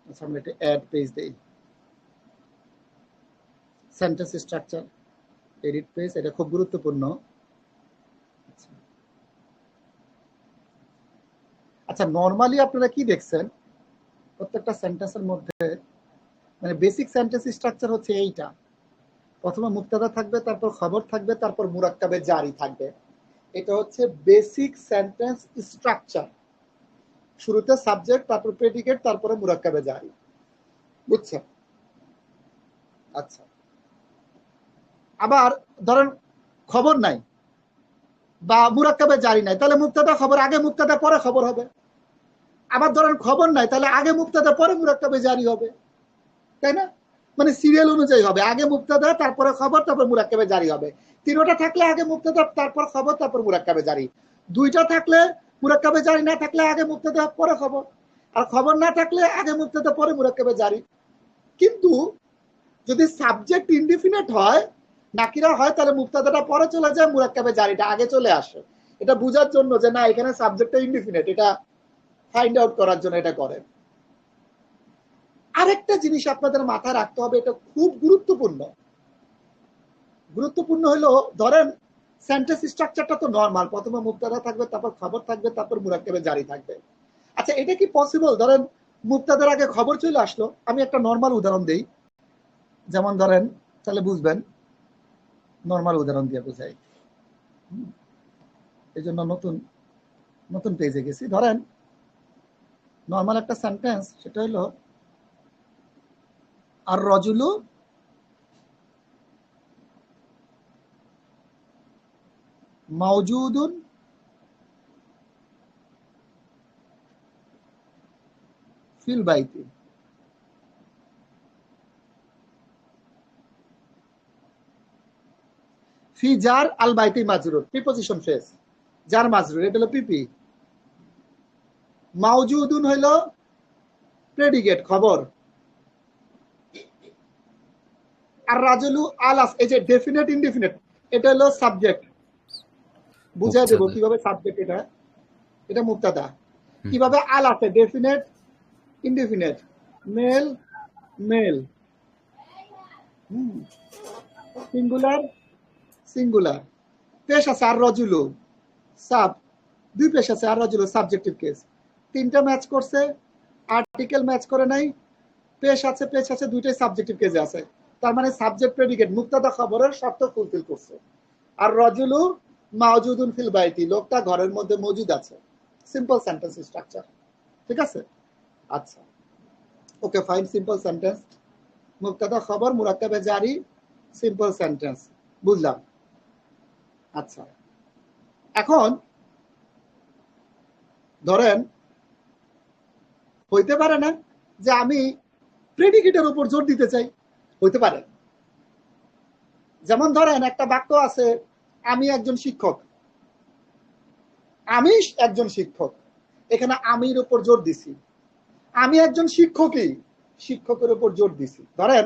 আচ্ছা, আমরা একটু অ্যাড পেজ দেই, সেন্টেন্স স্ট্রাকচার, এডিট পেজ, এটা খুব গুরুত্বপূর্ণ। আচ্ছা, নরমালি আপনারা কি দেখছেন প্রত্যেকটা সেন্টেন্সের মধ্যে, মানে বেসিক সেন্টেন্স স্ট্রাকচার হচ্ছে এইটা। প্রথমে মুবতাদা থাকবে, তারপর খবর থাকবে, তারপর মুরাক্কাবে জারি থাকবে। এটা হচ্ছে বেসিক সেন্টেন্স স্ট্রাকচার। শুরুতে সাবজেক্ট, তারপর প্রেডিকেট, তারপরে মুরাক্কাবে জারি। বুঝছেন? আচ্ছা, আবার ধরেন খবর নাই বা মুরাক্কাবে জারি নাই, তাহলে মুবতাদা খবর আগে, মুবতাদা পরে খবর হবে। আবার ধরেন খবর নাই, তাহলে আগে মুবতাদা পরে মুরাক্কাবে জারি হবে, তাই না? মানে সিরিয়াল অনুযায়ী হবে, আগে মুবতাদা তারপরে খবর, তারপর মুরাক্কাবে জারি হবে। তিনটা থাকলে আগে মুবতাদা তারপর খবর, তারপর মুরাক্কাবে জারি। দুইটা থাকলে মুরাক্কাবে জারি না থাকলে আগে মুবতাদা পরে খবর, আর খবর না থাকলে আগে মুবতাদা পরে মুরাক্কাবে জারি। কিন্তু যদি সাবজেক্ট ইনডিফিনিট হয়, নাকিরা হয়, তাহলে মুবতাদাটা পরে চলে যায়, মুরাক্কাবে জারিটা আগে চলে আসে। এটা বোঝার জন্য যে না এখানে সাবজেক্টটা ইনডিফিনিট, এটা ফাইন্ড আউট করার জন্য এটা করে। আরেকটা জিনিস আপনাদের মাথায় রাখতে হবে, এটা খুব গুরুত্বপূর্ণ। গুরুত্বপূর্ণ হলো, ধরেন সেন্টেন্স স্ট্রাকচারটা তো নরমাল, প্রথমে মুবতাদা থাকবে, তারপর খবর থাকবে, তারপর মুরাক্কাবে জারি থাকবে। আচ্ছা, এটা কি পসিবল? ধরেন মুবতাদার আগে খবর চলে আসলো। আমি একটা নরমাল উদাহরণ দেই, যেমন ধরেন, তাহলে বুঝবেন, নরমাল উদাহরণ দিয়ে বোঝাই। এই জন্য নতুন নতুন পেজে গেছি। ধরেন নরমাল একটা সেন্টেন্স, সেটা হলো আর রজুলু মাওজুদুন ফিল বাইতি। ফি জার আল বাইতি মাজরুর, প্রিপজিশন ফ্রেজ, জার মাজরুর, এটা হলো পিপি। মাওজুদুন হইলো প্রেডিকেট, খবর। আর রাজুলু আলাস, এই যে ডেফিনেট ইনডিফিনিট, এটা হলো সাবজেক্ট। বুঝাই দেবো কিভাবে সাবজেক্ট, এটা এটা মুবতাদা। কিভাবে আলাসে definite indefinite, male male, singular singular. পেশ আছে আর রজুলু, সাব, দুই পেশ আছে আর রজুলু, সাবজেক্টিভ কেস। তিনটা ম্যাচ করছে, আর্টিকেল ম্যাচ করে নাই, পেশ আছে পেশ আছে, দুইটাই সাবজেক্টিভ কেসে আছে। তার মানে সাবজেক্ট প্রেডিকেট মুবতাদা খবরের শর্ত ফুলফিল করছে। আর রজুলু মাওজুদুন ফিল বাইতি, লোকটা ঘরের মধ্যে মজুদ আছে। সিম্পল সেন্টেন্স স্ট্রাকচার, ঠিক আছে? আচ্ছা, ওকে ফাইন, সিম্পল সেন্টেন্স, মুবতাদা খবর, মুরাক্কাবে জারি, সিম্পল সেন্টেন্স, বুঝলাম। আচ্ছা, এখন ধরেন হইতে পারে না যে আমি প্রেডিকেটের উপর জোর দিতে চাই, হইতে পারে। যেমন ধরেন একটা বাক্য আছে, আমি একজন শিক্ষক, আমি একজন শিক্ষক, এখানে আমির উপর জোর দিছি। আমি একজন শিক্ষকই, শিক্ষকের উপর জোর দিছি। ধরেন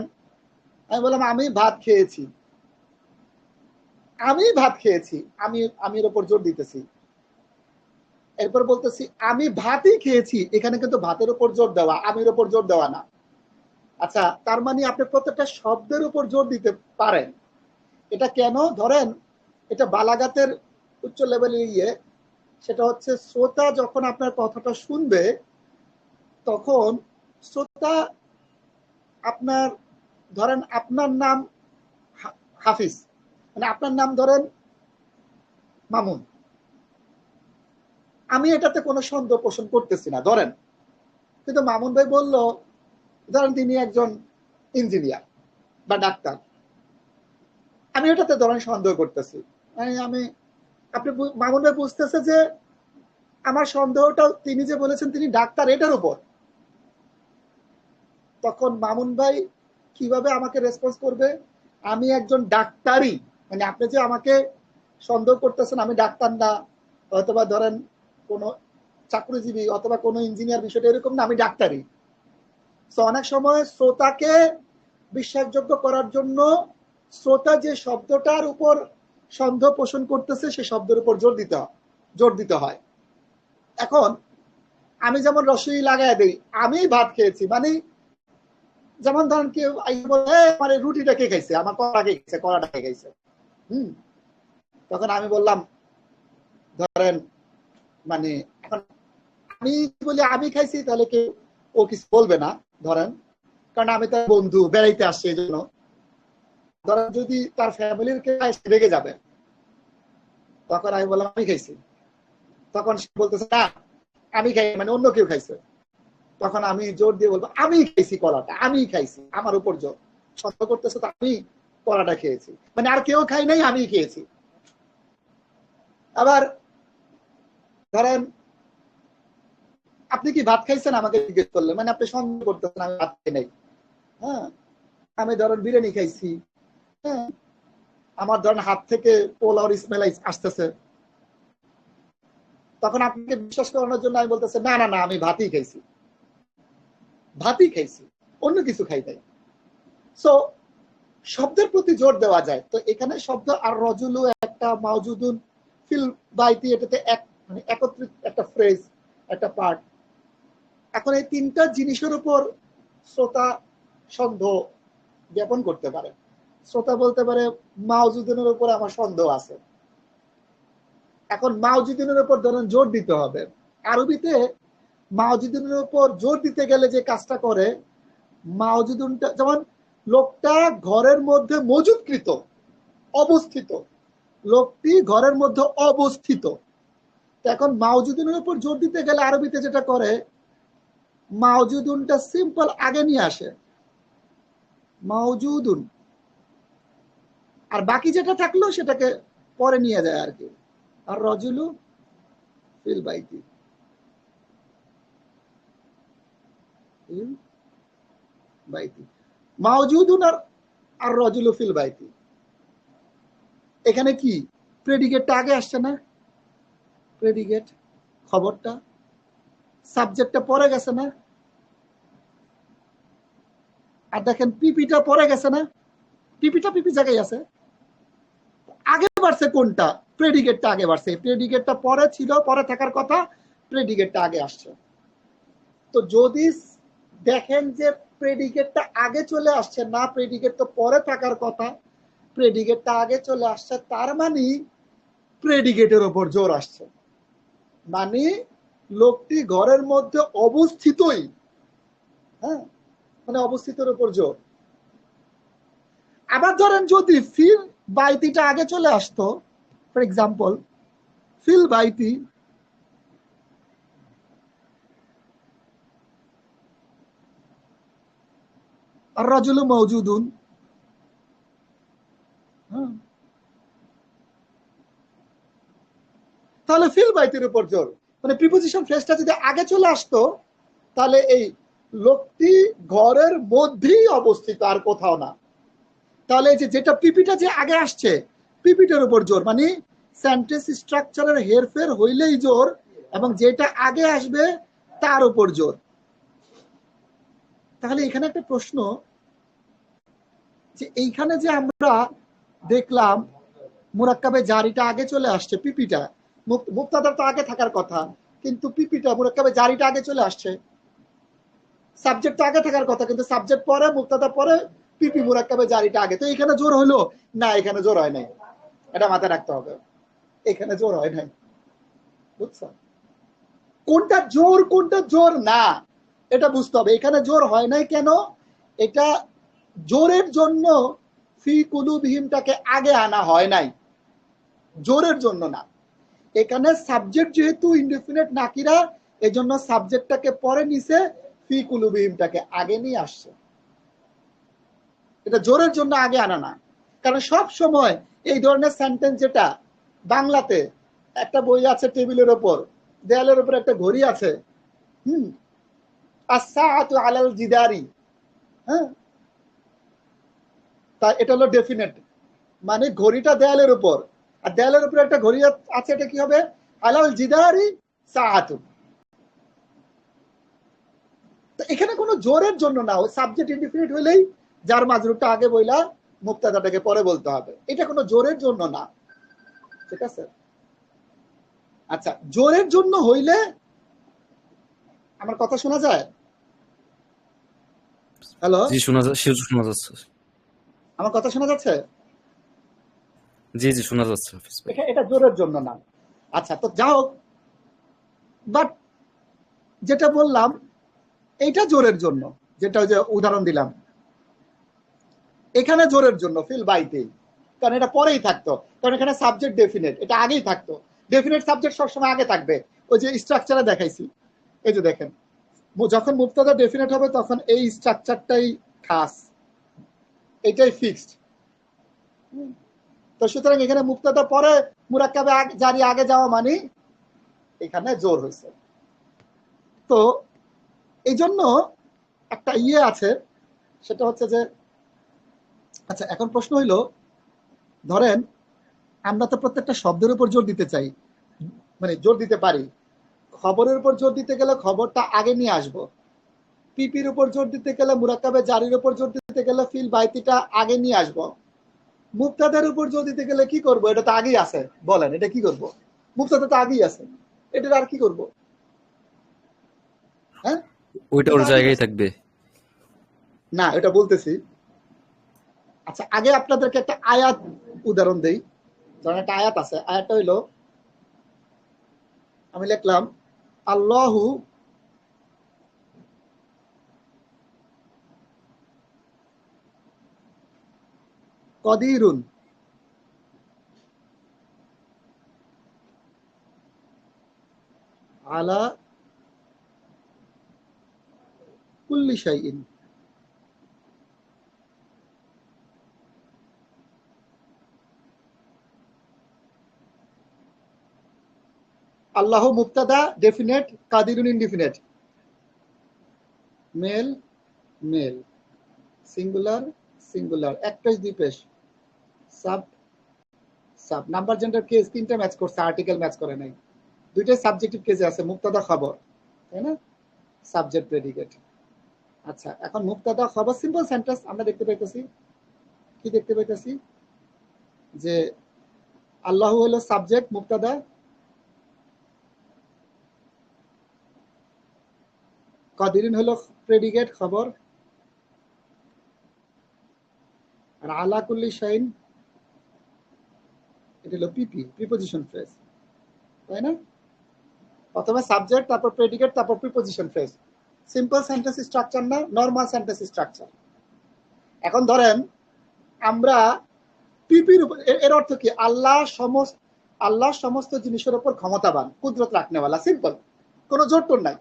আমি বললাম আমি ভাত খেয়েছি, আমি ভাত খেয়েছি, আমি আমির উপর জোর দিতেছি। এরপর বলতেছি আমি ভাতই খেয়েছি, এখানে কিন্তু ভাতের উপর জোর দেওয়া, আমির উপর জোর দেওয়া না। আচ্ছা, তার মানে আপনি প্রত্যেকটা শব্দের উপর জোর দিতে পারেন। এটা কেন? ধরেন এটা বালাগাতের উচ্চ লেভেলে ইয়ে, সেটা হচ্ছে শ্রোতা যখন আপনার কথাটা শুনবে, তখন শ্রোতা আপনার, ধরেন আপনার নাম হাফিজ, মানে আপনার নাম ধরেন মামুন, আমি এটাতে কোনো সন্দেহ পোষণ করতেছি না ধরেন, কিন্তু মামুন ভাই বলল, ধরেন তিনি একজন ইঞ্জিনিয়ার বা ডাক্তার, আমি এটাতে ধরেন সন্দেহ করতেছি। আমি আপনি মামুন ভাই বুঝতেছে যে আমার সন্দেহটা, তিনি যে বলেছেন তিনি ডাক্তার, এটার উপর। তখন মামুন ভাই কিভাবে আমাকে রেসপন্স করবে? আমি একজন ডাক্তারই, মানে আপনি যে আমাকে সন্দেহ করতেছেন আমি ডাক্তার না, অথবা ধরেন কোনো চাকরিজীবী অথবা কোনো ইঞ্জিনিয়ার, বিষয়টা এরকম না, আমি ডাক্তারই। তো অনেক সময় শ্রোতাকে বিশ্বাসযোগ্য করার জন্য শ্রোতা যে শব্দটার উপর সন্দেহ পোষণ করতেছে সে শব্দের উপর জোর দিতে হয়। এখন আমি যেমন রসই লাগাই দিই, আমি ভাত খেয়েছি, মানে যেমন ধরেন কেউ আমার রুটিটা কে খাইছে, আমার কড়া কে খাইছে, কড়াটা কে খাইছে। তখন আমি বললাম, ধরেন মানে এখন আমি বলি আমি খাইছি, তাহলে কেউ ও কিছু বলবে না, ধরেন, কারণ আমি তার বন্ধু, বেড়াইতে আসছি, এই জন্য। ধরেন যদি তার ফ্যামিলির কেউ রেগে যাবে, তখন আমি বললাম আমি খাইছি, তখন সে বলতেছে না আমি খাই, মানে অন্য কেউ খাইছে, তখন আমি জোর দিয়ে বলবো আমি খাইছি কলাটা, আমি খাইছি, আমার উপর জোর সন্দেহ করতেছে, তো আমি কলাটা খেয়েছি, মানে আর কেউ খাই নাই, আমি খেয়েছি। আবার ধরেন আপনি কি ভাত খাইছেন, আমাকে জিজ্ঞেস করলেন, মানে আপনি সন্দেহ করতেছেন আমি ভাত খাই নাই। হ্যাঁ, আমি ধরেন বিরিয়ানি খাইছি, হ্যাঁ, আমার ধরেন হাত থেকে পোলাওর স্মেল আসতেছে, তখন আপনাকে বিশ্বাস করানোর জন্য আমি বলতেছে না না না আমি ভাতই খাইছি, অন্য কিছু খাই নাই। সো শব্দের প্রতি জোর দেওয়া যায়। তো এখানে শব্দ আর রজুলু একটা, মাউজুদুন ফিল বাইতি এটাতে এক মানে একত্রিত একটা ফ্রেজ, একটা পার্ট। এখন এই তিনটা জিনিসের উপর শ্রোতা সন্দেহ জ্ঞাপন করতে পারে। শ্রোতা বলতে পারে মাউজুদিনের উপর আমার সন্দেহ আছে। এখন মাউজুদিনের উপর ধরেন জোর দিতে হবে। আরবিতে মাউজুদিনের উপর জোর দিতে গেলে যে কাজটা করে, মাউজুদুনটা যেমন লোকটা ঘরের মধ্যে মজুদকৃত, অবস্থিত, লোকটি ঘরের মধ্যে অবস্থিত। এখন মাউজুদিনের উপর জোর দিতে গেলে আরবিতে যেটা করে, মাউজুদুনটা সিম্পল আগে নিয়ে আসে, মাউজুদুন, আর বাকি যেটা থাকলো সেটাকে পরে নিয়ে যায় আর কি। আর রজুলু ফিল বাইতি, মাউজুদুন আর রজুলু ফিল বাইতি। এখানে কি প্রেডিকেটটা আগে আসছে না, প্রেডিকেট খবরটা, সাবজেক্টটা পরে গেছে না, আর দেখেন পিপিটা পরে গেছে না, পিপিটা পিপি জায়গায় আছে। আগে বাড়ছে কোনটা, প্রেডিকেটটা আগে বাড়ছে, প্রেডিকেটটা পরে ছিল, পরে থাকার কথা, প্রেডিকেটটা আগে আসছে। তো যদি দেখেন যে প্রেডিকেটটা আগে চলে আসছে না, প্রেডিকেট তো পরে থাকার কথা, প্রেডিকেটটা আগে চলে আসছে, তার মানে প্রেডিকেটের উপর জোর আসছে, মানে লোকটি ঘরের মধ্যে অবস্থিতই, হ্যাঁ, মানে অবস্থিতের উপর জোর। আবার ধরেন যদি ফিল বাইতিটা আগে চলে আসতো, ফর এক্সাম্পল ফিল বাইতি আর রাজুলু মওজুদুন, তাহলে ফিল বাইতির উপর জোর, মানে প্রিপোজিশন ফ্রেজটা যদি আগে চলে আসতো তাহলে এই লোকটি ঘরের মধ্যেই অবস্থিত, আর কোথাও না। তাহলে এই যে যেটা পিপিটা যে আগে আসছে, পিপিটার উপর জোর, মানে সেন্টেন্স স্ট্রাকচারের হেরফের হইলেই জোর, এবং যেটা আগে আসবে তার উপর জোর। তাহলে এখানে একটা প্রশ্ন, যে এইখানে যে আমরা দেখলাম মুরাক্কাবে জারিটা আগে চলে আসছে, পিপিটা মুক্তাদার তো আগে থাকার কথা, কিন্তু পিপিটা মুরাক্কাবে জারিটা আগে চলে আসছে, সাবজেক্ট তো আগে থাকার কথা, কিন্তু সাবজেক্ট পরে, মুক্তাদা পরে, পিপি মুরাক্কাবে জারিটা আগে। তো এখানে জোর হলো না, এখানে জোর হয় নাই, এটা মাথায় রাখতে হবে, এখানে জোর হয় নাই। বুঝছো, কোনটা জোর কোনটা জোর না এটা বুঝতে হবে। এখানে জোর হয় নাই কেন, এটা জোরের জন্য ফি কুলুবিহিমটাকে আগে আনা হয় নাই, জোরের জন্য না। এখানে সাবজেক্ট যেহেতু ইনডিফিনিট নাকিরা, এজন্য সাবজেক্টটাকে পরে নিছে, ফি কুলুবিহিমটাকে আগে নিয়ে আসছে, এটা জোরের জন্য আগে আনা না। কারণ সব সময় এই ধরনের সেন্টেন্স, যেটা বাংলাতে একটা বই আছে টেবিলের উপর, দেয়ালের উপর একটা ঘড়ি আছে, আস-সাআতু আলাল জিদারি, হ্যাঁ, তা এটা হলো ডেফিনেট, মানে ঘড়িটা দেয়ালের উপর, আর দেয়ালের উপর একটা ঘড়ি আছে, এটা কি হবে, আলাল জিদারি সাআতু। তো এখানে কোনো জোরের জন্য না, ওই সাবজেক্ট ইনডিফিনিট হইলেই যার মাজরুরটা আগে বইলা মুক্তাদাটাকে পরে বলতে হবে, এটা কোনো জোরের জন্য না, ঠিক আছে। আচ্ছা, জোরের জন্য হইলে, আমার কথা শোনা যায়? হ্যালো, জি শোনা যাচ্ছে। আমার কথা শোনা যাচ্ছে? জি জি শোনা যাচ্ছে হাফিজ ভাই। এটা জোরের জন্য না। আচ্ছা, তো যাও, বাট যেটা বললাম এইটা জোরের জন্য, যেটা যে উদাহরণ দিলাম, এখানে জোরের জন্য ফিল বাইতেই, কারণ এটা পরেই থাকতো, কারণ এখানে সাবজেক্ট ডেফিনেট, এটা আগেই থাকতো, ডেফিনেট সাবজেক্ট সবসময় আগে থাকবে। ওই যে স্ট্রাকচারে দেখাইছি, এই যে দেখেন, যখন মুক্তাদা ডেফিনেট হবে তখন এই স্ট্রাকচারটাই খাস, এটাই ফিক্সড। তো সুতরাং এখানে মুক্তাদা পরে মুরাক্কাবে জারি আগে যাওয়া মানে এখানে জোর হয়েছে। তো এই জন্য একটা আছে, সেটা হচ্ছে যে, আচ্ছা এখন প্রশ্ন হইল, ধরেন আমরা তো প্রত্যেকটা শব্দের উপর জোর দিতে চাই, মানে জোর দিতে পারি। খবরের উপর জোর দিতে গেলে খবরটা আগে নিয়ে আসবো। পিপির উপর জোর দিতে গেলে মুরাক্কাবে জারির উপর জোর দিতে গেলে ফিল বাইতিটা আগে নিয়ে আসবো। মুক্তাদার উপর জোর দিতে গেলে কি করব? এটা তো আগেই আছে, বলেন এটা কি করব? মুক্তাদা তো আগেই আছে, এটার আর কি করব? হ্যাঁ, ওইটা এটা ওর তো আগেই জায়গায় আছে। থাকবে। না, এটা বলতেছি। আচ্ছা, আগে আপনাদেরকে একটা আয়াত উদাহরণ দেই। ধরেন একটা আয়াত আছে, আয়াতটা হইলো, আমি লিখলাম আল্লাহু কদিরুন আলা কুল্লি শাইইন। আল্লাহ মুবতাদা ডেফিনেট, কাদিরুন indefinite, male male, singular singular, এক পেশ দুই পেশ, sub sub, number gender case তিনটা ম্যাচ করছে, আর্টিকেল ম্যাচ করে নাই। দুইটাই সাবজেক্টিভ কেসে আছে, মুবতাদা খবর, তাই না? Subject predicate. আচ্ছা, এখন মুবতাদা খবর সিম্পল সেন্টেন্স আমরা দেখতে পাইতেছি। কি দেখতে পাইতেছি? যে আল্লাহ হলো সাবজেক্ট মুবতাদা, কাদিরিন হলো প্রেডিকেট খবর, আর আলা কুল্লি শাইন এটা হলো পিপি, প্রিপোজিশন ফ্রেজ, তাই না? প্রথমে সাবজেক্ট, তারপর প্রেডিকেট, তারপর preposition phrase. Simple sentence structure না? Normal sentence structure. এখন ধরেন আমরা পিপির উপর, এর অর্থ কি? আল্লাহ সমস্ত জিনিসের উপর ক্ষমতাবান, কুদরত রাখনেওয়ালা, সিম্পল, কোনো জোর টোর নাই।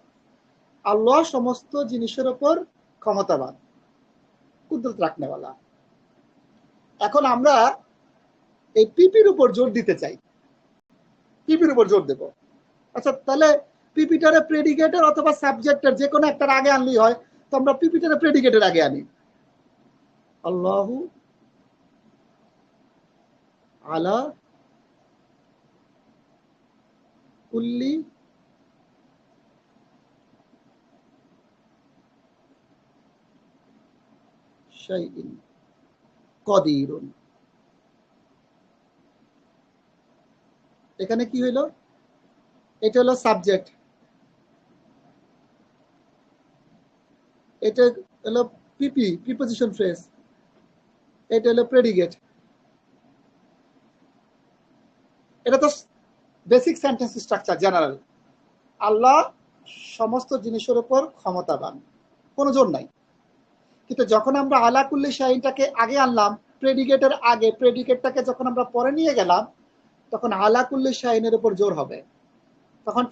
আল্লাহ সমস্ত জিনিসের উপর ক্ষমতাবান, কুদরত রাখনেওয়ালা। এখন আমরা এই পিপির উপর জোর দিতে চাই, পিপির উপর জোর দেব। আচ্ছা, তাহলে পিপিটারে প্রেডিকেটের অথবা সাবজেক্টের যে কোনো একটার আগে আনলেই হয়, তো আমরা পিপিটারে প্রেডিকেটের আগে আনি। আল্লাহু আলা কুল্লি শাইইন কদিরুন। এখানে কি হইল? এটা হলো সাবজেক্ট, এটা হলো পিপি, প্রিপোজিশন ফ্রেজ, এটা হলো প্রেডিকেট। এটা তো বেসিক সেন্টেন্স স্ট্রাকচার, জেনারেল। আল্লাহ সমস্ত জিনিসের উপর ক্ষমতাবান, কোনো জোর নাই। কিন্তু যখন আমরা আলা কুল্লি শাইনটাকে আগে আনলাম, প্রেডিকেটের আগে, প্রেডিকেটটাকে যখন আমরা পরে নিয়ে গেলাম, তখন আলা কুল্লি শাইনের উপর জোর হবে। তখন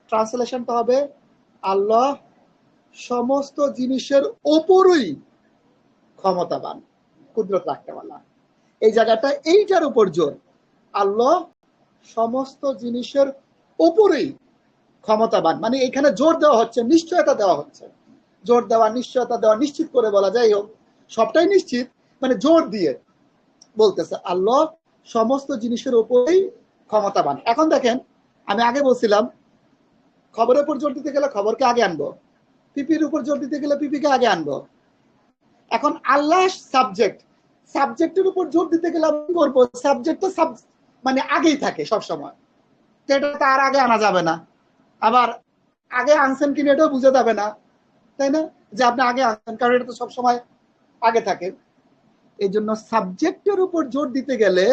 ট্রান্সলেশনটা হবে আল্লাহ সমস্ত জিনিসের ওপরই ক্ষমতাবান, কুদরত রাখতেওয়ালা। এই জায়গাটা এইটার উপর জোর, আল্লাহ সমস্ত জিনিসের ওপরেই ক্ষমতাবান, মানে এখানে জোর দেওয়া হচ্ছে, নিশ্চয়তা দেওয়া হচ্ছে। জোর দেওয়া, নিশ্চয়তা দেওয়া, নিশ্চিত করে বলা যায়, হোক সবটাই নিশ্চিত, মানে জোর দিয়ে বলতেছে আল্লাহ সমস্ত জিনিসের উপরেই ক্ষমতাবান। এখন দেখেন, আমি আগে বলছিলাম খবরের উপর জোর দিতে গেলে খবরকে আগে আনবো, পিপির উপর জোর দিতে গেলে পিপিকে আগে আনবো। এখন আল্লাহ সাবজেক্ট, সাবজেক্টের উপর জোর দিতে গেলে আমি করবো, সাবজেক্ট তো মানে আগেই থাকে সব সময়, এটা তার আগে আনা যাবে না। আবার আগে আনছেন কিনা এটাও বুঝে যাবে না, তাই না? যে আপনি আগে আনছেন, কারণ এটা তো সবসময় আগে থাকে। এই জন্য সাবজেক্টের উপর জোর দিতে গেলে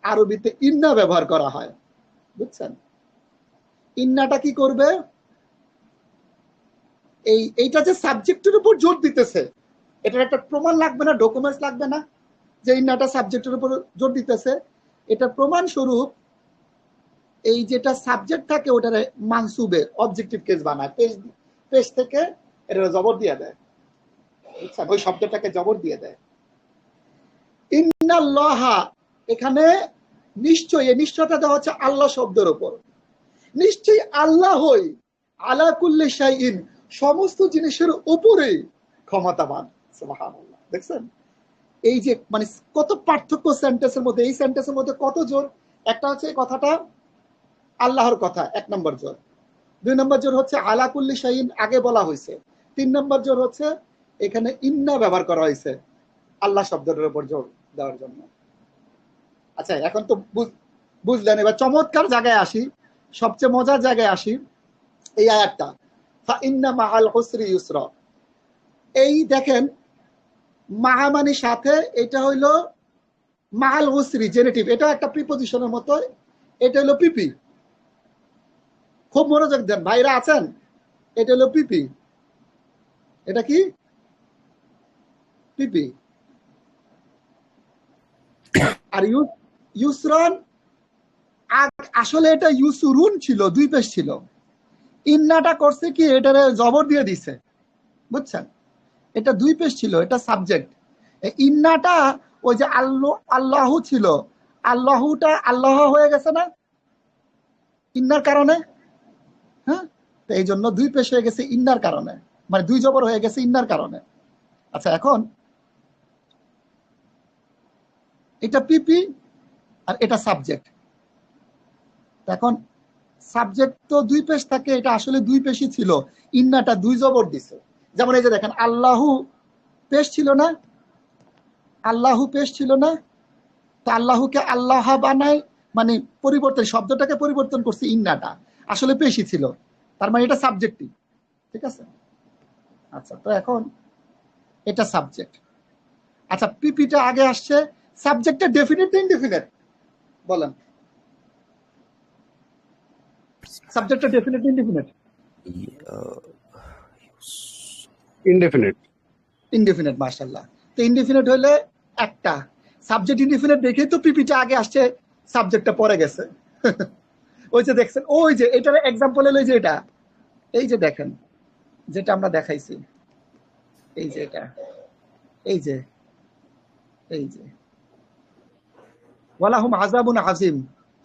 আরবিতে ইন্না ব্যবহার করা হয়, বুঝছেন? ইন্নাটা কি করবে? এইটা যে সাবজেক্টের উপর জোর দিতেছে, এটার একটা প্রমাণ লাগবে না, ডকুমেন্টস লাগবে না যে ইন্নাটা সাবজেক্টের উপর জোর দিতেছে। এটা প্রমাণ স্বরূপ এই যেটা সাবজেক্ট থাকে ওটারে মানসুবে অবজেক্টিভ কেস বানায়, পেশ থেকে এটা জবর দিয়ে দেয়, বুঝছেন? ওই শব্দটাকে জবর দিয়ে দেয়। ইন্নাল্লাহা, এখানে নিশ্চয়ই, এই নিশ্চয়তা দেওয়া হচ্ছে আল্লাহ শব্দের উপর। নিশ্চয়ই আল্লাহই আলা কুল্লি শাইইন সমস্ত জিনিসের উপরে ক্ষমতাবান। সুবহানাল্লাহ, দেখছেন? এই যে মানে কত পার্থক্য সেন্টেন্সের মধ্যে, এই সেন্টেন্সের মধ্যে কত জোর। একটা হচ্ছে এই কথাটা আল্লাহর কথা 1 নম্বর জোর। 2 নম্বর জোর হচ্ছে আলা কুল্লি শাইইন, আগে বলা হয়েছে। 3 নম্বর জোর হচ্ছে এখানে ইন্না ব্যবহার করা হয়েছে আল্লাহ শব্দের উপর জোর দেওয়ার জন্য। আচ্ছা, এখন তো বুঝলেন। এবার চমৎকার জায়গায় আসি, সবচেয়ে মজার জায়গায় আসি। এই আয়াতটা ফা ইন্না মাআল উসরি ইউসরা, এই দেখেন মাহা মানে সাথে, এটা হইলো মাআল উসরি জেনেটিভ, এটা একটা প্রিপজিশনের মতো, এটা হলো পিপি। খুব মনোযোগ দেন, ভাইরা আছেন? এটা হলো পিপি। এটা কি? পিপি। আর ইউসরান, আসলে এটা ইউসুরুন ছিল, 2 পেশ ছিল। ইন্নাটা করছে কি, এটারে জবর দিয়ে দিছে, বুঝছেন? এটা 2 পেশ ছিল, এটা সাবজেক্ট। ইন্নাটা ওই যে আল্লাহু ছিল, আল্লাহুটা আল্লাহ হয়ে গেছে না ইন্নার কারণে? হ্যাঁ, তো এই জন্য 2 পেশ হয়ে গেছে ইন্নার কারণে, মানে 2 জবর হয়ে গেছে ইন্নার কারণে। আচ্ছা, এখন এটা পিপি আর এটা সাবজেক্ট। এখন সাবজেক্ট তো 2 পেশ থাকে, এটা আসলে 2 পেশই ছিল, ইন্নাটা 2 জবর দিছে। যেমন এই যে দেখেন, আল্লাহু পেশ ছিল না, আল্লাহু পেশ ছিল না, তো আল্লাহুকে আল্লাহ বানায়, মানে পরিবর্তন, শব্দটাকে পরিবর্তন করছে, ইন্নাটা আসলে পেশই ছিল, তার মানে এটা সাবজেক্টই। ঠিক আছে? আচ্ছা, তো এখন এটা সাবজেক্ট। আচ্ছা, পিপিটা আগে আসছে, সাবজেক্টটা ডেফিনিট ইনডেফিনিট বলেন? সাবজেক্টটা ডেফিনিট ইনডেফিনিট? ইনডেফিনিট। ইনডেফিনিট, মাশাআল্লাহ। তো ইনডেফিনিট হলে একটা সাবজেক্ট ইনডেফিনিট দেখে তো পিপিটা আগে আসছে, সাবজেক্টটা পরে গেছে। ওই যে দেখছেন, ওই যে এটার এক্সাম্পল হলো যে এটা, এই যে দেখেন যেটা আমরা দেখাইছি, এই যে এটা, এই যে এই যে ওয়ালাহুম আযাবুন আযীম,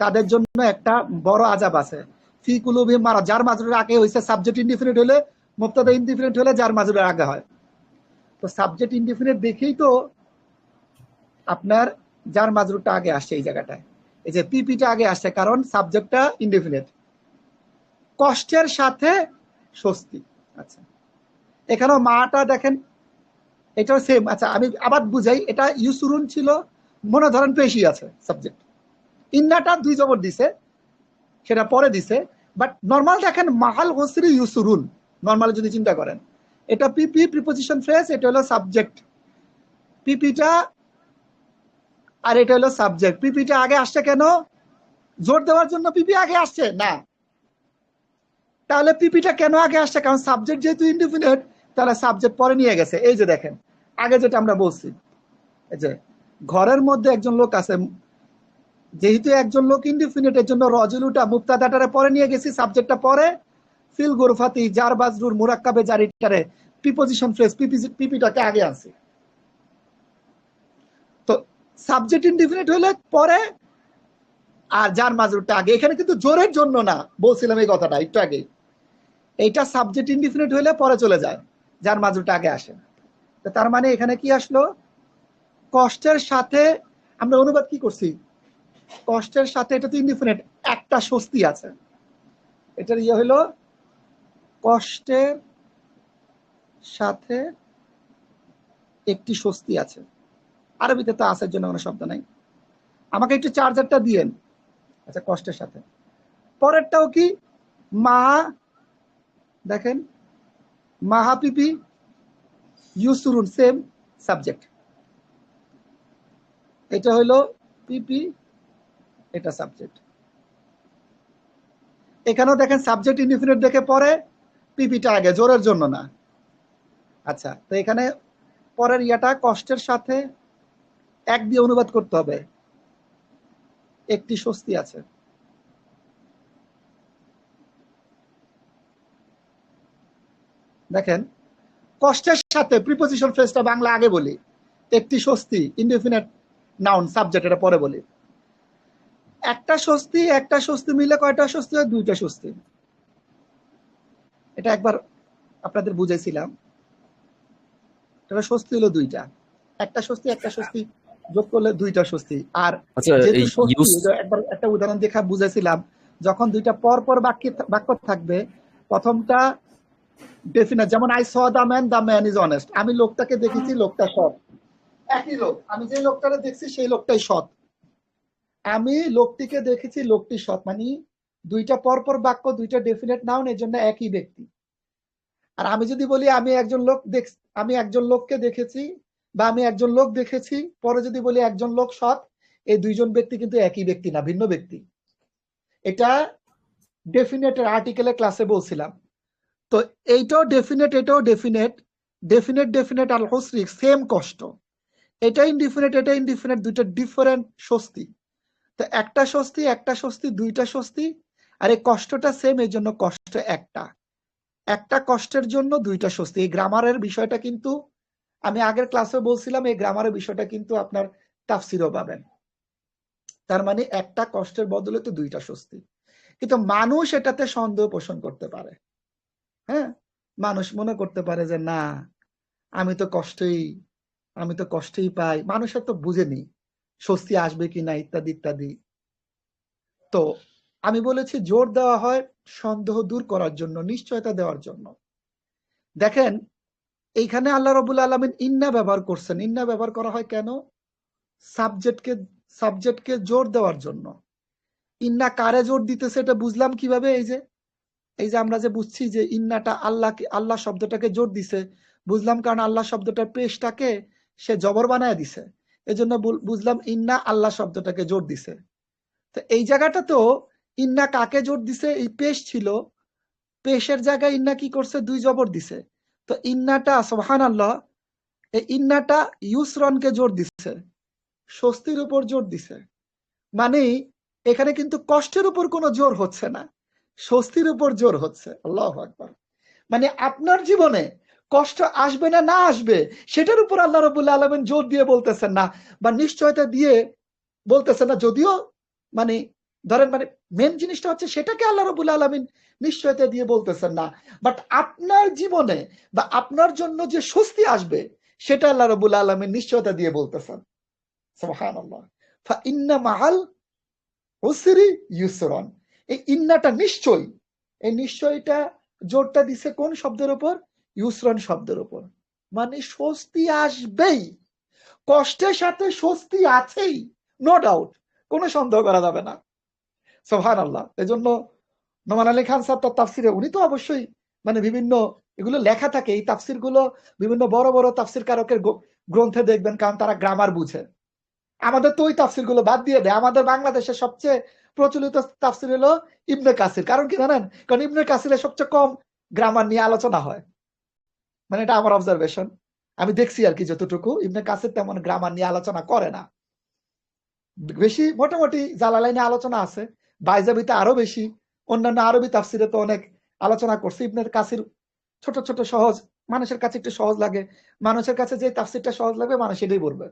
তাদের জন্য একটা বড় আযাব আছে। ফি কুলুবিহিম মারাদ, যার মাজরুরের আগে হইছে সাবজেক্ট ইনডিফিনিট হলে, মুবতাদা ইনডিফিনিট হলে যার মাজরুরের আগে হয়। তো সাবজেক্ট ইনডিফিনিট দেখেই তো আপনার যার মাজরুরটা আগে আসছে এই জায়গাটায়, এই যে পিপিটা আগে আসছে, কারণ সাবজেক্টটা ইনডিফিনিট। কষ্টের সাথে স্বস্তি। আচ্ছা, এখানেও মাটা দেখেন, এটাও সেম। আচ্ছা, আমি আবার বুঝাই, এটা ইউসুরুন ছিল, মনে ধরেন পেশি আছে সাবজেক্ট, ইন্নাটা 2 জবর দিছে, সেটা পরে দিছে। বাট নর্মাল দেখেন, মাহাল হোসরি ইউসুরুন, নর্মাল যদি চিন্তা করেন, এটা পিপি প্রিপোজিশন ফ্রেজ, এটা হলো সাবজেক্ট পিপিটা, আর এটা হলো সাবজেক্ট। পিপিটা আগে আসছে কেন? জোর দেওয়ার জন্য পিপি আগে আসছে না? তাহলে পিপিটা কেন আগে আসছে? কারণ সাবজেক্ট যেহেতু ইনডিফিনিট, তাহলে সাবজেক্ট পরে নিয়ে গেছে। এই যে দেখেন, আগে যেটা আমরা বলছি, এই যে ঘরের মধ্যে একজন লোক আছে, যেহেতু একজন লোক ইনডিফিনিট, এর জন্য রজুলুটা মুবতাদাটারে পরে নিয়ে গেছি, সাবজেক্টটা পরে। ফিল গুরফাতি জার মাজরুর মুরাক্কাবে জারিটারে প্রিপোজিশন ফ্রেজ পিপিটাকে আগে আনছি। তো সাবজেক্ট ইনডিফিনিট হলে পরে, আর জার মাজরুরটা আগে। এখানে কিন্তু জোরের জন্য না, বলছিলাম এই কথাটা একটু আগে, এইটা সাবজেক্ট ইনডিফিনিট হলে পরে চলে যায়, যার মাজরুরটা আগে আসে। তো তার মানে এখানে কি আসলো? কষ্টের সাথে, আমরা অনুবাদ কি করছি? কষ্টের সাথে, এটা তো ইনডিফিনিট, একটা স্বস্তি আছে। এটার ইয়ে হলো কষ্টের সাথে একটি স্বস্তি আছে। আরবিতে তো আছে জন্য কোনো শব্দ নাই। আমাকে একটু চার্জারটা দিয়েন। আচ্ছা, কষ্টের সাথে পরেরটাও কি? মাহা, দেখেন মাহা পিপি ইউসুরুন, সেম সাবজেক্ট। এটা হলো পিপি, এটা সাবজেক্ট। এখানেও দেখেন সাবজেক্ট ইনডিফিনিট দেখে পরে, পিপিটা আগে, জোরের জন্য না। আচ্ছা, তো এখানে পরের ইয়াটা কষ্টের সাথে এক দিয়ে অনুবাদ করতে হবে, একটি স্বস্তি আছে। দেখেন, কষ্টের সাথে প্রিপোজিশন ফ্রেজটা বাংলা আগে বলি, একটি স্বস্তি ইনডিফিনিট নাউন, সাবজেক্ট এটা পরে বলি। একটা স্বস্তি মিলে কয়টা স্বস্তি হয়? 2টা স্বস্তি। এটা একবার আপনাদের বুঝাইছিলাম, এটা স্বস্তি হলো 2টা, একটা স্বস্তি যোগ করলে 2টা স্বস্তি। আর আচ্ছা, যেহেতু এই স্বস্তি, একবার একটা উদাহরণ দেখা বুঝাইছিলাম, যখন দুইটা পর পর বাক্য থাকবে, প্রথমটা ডেফিনেট, যেমন I saw the man is honest, আমি লোকটাকে দেখেছি, লোকটা সৎ। একই লোক, আমি যে লোকটাকে দেখছি সেই লোকটাই সৎ। আমি লোকটিকে দেখেছি, লোকটি সৎ, মানে দুইটা পর পর বাক্য, দুইটা ডেফিনেট নাউন, এর জন্য একই ব্যক্তি। আর আমি যদি বলি আমি একজন লোককে দেখেছি বা আমি একজন লোক দেখেছি, পরে যদি বলি একজন লোক সৎ, এই দুইজন ব্যক্তি কিন্তু একই ব্যক্তি না, ভিন্ন ব্যক্তি। এটা ডেফিনেটের আর্টিকেলে ক্লাসে বলছিলাম। তো এইটাও ডেফিনেট, এটাও ডেফিনেট, ডেফিনেট আর হসরিক সেম কষ্ট। এটা ইনডিফিনিট, এটা ইনডিফিনিট, দুইটা ডিফারেন্ট স্বস্তি। তো একটা স্বস্তি, দুইটা স্বস্তি, আর এই কষ্টটা সেম, এই জন্য কষ্ট একটা কষ্টের জন্য দুইটা স্বস্তি। এই গ্রামারের বিষয়টা কিন্তু আমি আগের ক্লাসে বলছিলাম, এই গ্রামারের বিষয়টা কিন্তু আপনার তাফসিরও পাবেন। তার মানে একটা কষ্টের বদলে তো দুইটা স্বস্তি। কিন্তু মানুষ এটাতে সন্দেহ পোষণ করতে পারে। হ্যাঁ, মানুষ মনে করতে পারে যে না, আমি তো কষ্টই পাই, মানুষের তো বুঝেনি স্বস্তি আসবে কিনা, ইত্যাদি ইত্যাদি। তো আমি বলেছি জোর দেওয়া হয় সন্দেহ দূর করার জন্য, নিশ্চয়তা দেওয়ার জন্য। দেখেন এইখানে আল্লাহ রাব্বুল আলামিন ইন্না ব্যবহার করছেন। ইন্না ব্যবহার করা হয় কেন? সাবজেক্টকে জোর দেওয়ার জন্য। ইন্না কারে জোর দিতেছে এটা বুঝলাম কিভাবে? এই যে আমরা যে বুঝছি যে ইন্নাটা আল্লাহ শব্দটাকে জোর দিছে, বুঝলাম কারণ আল্লাহ শব্দটার পেশটাকে সে জবর বানায় দিছে, এজন্য বুঝলাম ইন্না আল্লাহ শব্দটাকে জোর দিছে। তো এই জায়গাটা তো ইন্না কাকে জোর দিছে? এই পেশ ছিল, পেশের জায়গায় ইন্না কি করছে? দুই জবর দিছে। তো ইন্নাটা সুবহানাল্লাহ, এই ইন্নাটা ইউসরনকে জোর দিছে, স্বস্তির উপর জোর দিছে। মানে এখানে কিন্তু কষ্টের উপর কোনো জোর হচ্ছে না, স্বস্তির উপর জোর হচ্ছে। আল্লাহু আকবার। মানে আপনার জীবনে কষ্ট আসবে না আসবে সেটার উপর আল্লাহ রাব্বুল আলামিন জোর দিয়ে বলতেছেন না, বা নিশ্চয়তা দিয়ে বলতেছেন না। যদিও মানে ধরেন, মানে মেন জিনিসটা হচ্ছে সেটাকে আল্লাহ রাব্বুল আলামিন নিশ্চয়তা দিয়ে বলতেছেন না, বাট আপনার জীবনে বা আপনার জন্য যে স্বস্তি আসবে সেটা আল্লাহ রাব্বুল আলামিন নিশ্চয়তা দিয়ে বলতেছেন। সুবহানাল্লাহ। ফা ইন্না মাআল উসরি ইউসরান, এই ইন্নাটা নিশ্চয়, এই নিশ্চয়টা জোরটা দিছে কোন শব্দের উপর? ইউসরান শব্দের উপর। মানে স্বস্তি আসবেই, কষ্টের সাথে স্বস্তি আছেই, নো ডাউট, কোনো সন্দেহ করা যাবে না। সুবহানাল্লাহ। এজন্য নোমান আলী খান সাহেব তার তাফসিরে, উনি তো অবশ্যই মানে বিভিন্ন এগুলো লেখা থাকে, এই তাফসির গুলো বিভিন্ন বড় বড় তাফসির কারকের গ্রন্থে দেখবেন, কারণ তারা গ্রামার বুঝে। আমাদের তো ওই তাফসির গুলো বাদ দিয়ে দেয়। আমাদের বাংলাদেশের সবচেয়ে প্রচলিত তাফসির হলো ইবনে কাসির। কারণ কি জানেন? কারণ ইবনে কাসিরের সবচেয়ে কম গ্রামার নিয়ে আলোচনা হয়। মানে এটা আমার অবজারভেশন, আমি দেখছি আর কি, যতটুকু ইবনে কাসির তেমন গ্রামার নিয়ে আলোচনা করে না। বেশি মোটামুটি জালালাইনে আলোচনা আছে, বাইজাবিতে আরো বেশি, অন্যান্য আরবি তাফসিরে তো অনেক আলোচনা করছে। ইবনে কাসির ছোট ছোট সহজ, মানুষের কাছে একটু সহজ লাগে, মানুষের কাছে যে তাফসিরটা সহজ লাগবে মানুষ সেটাই পড়বে।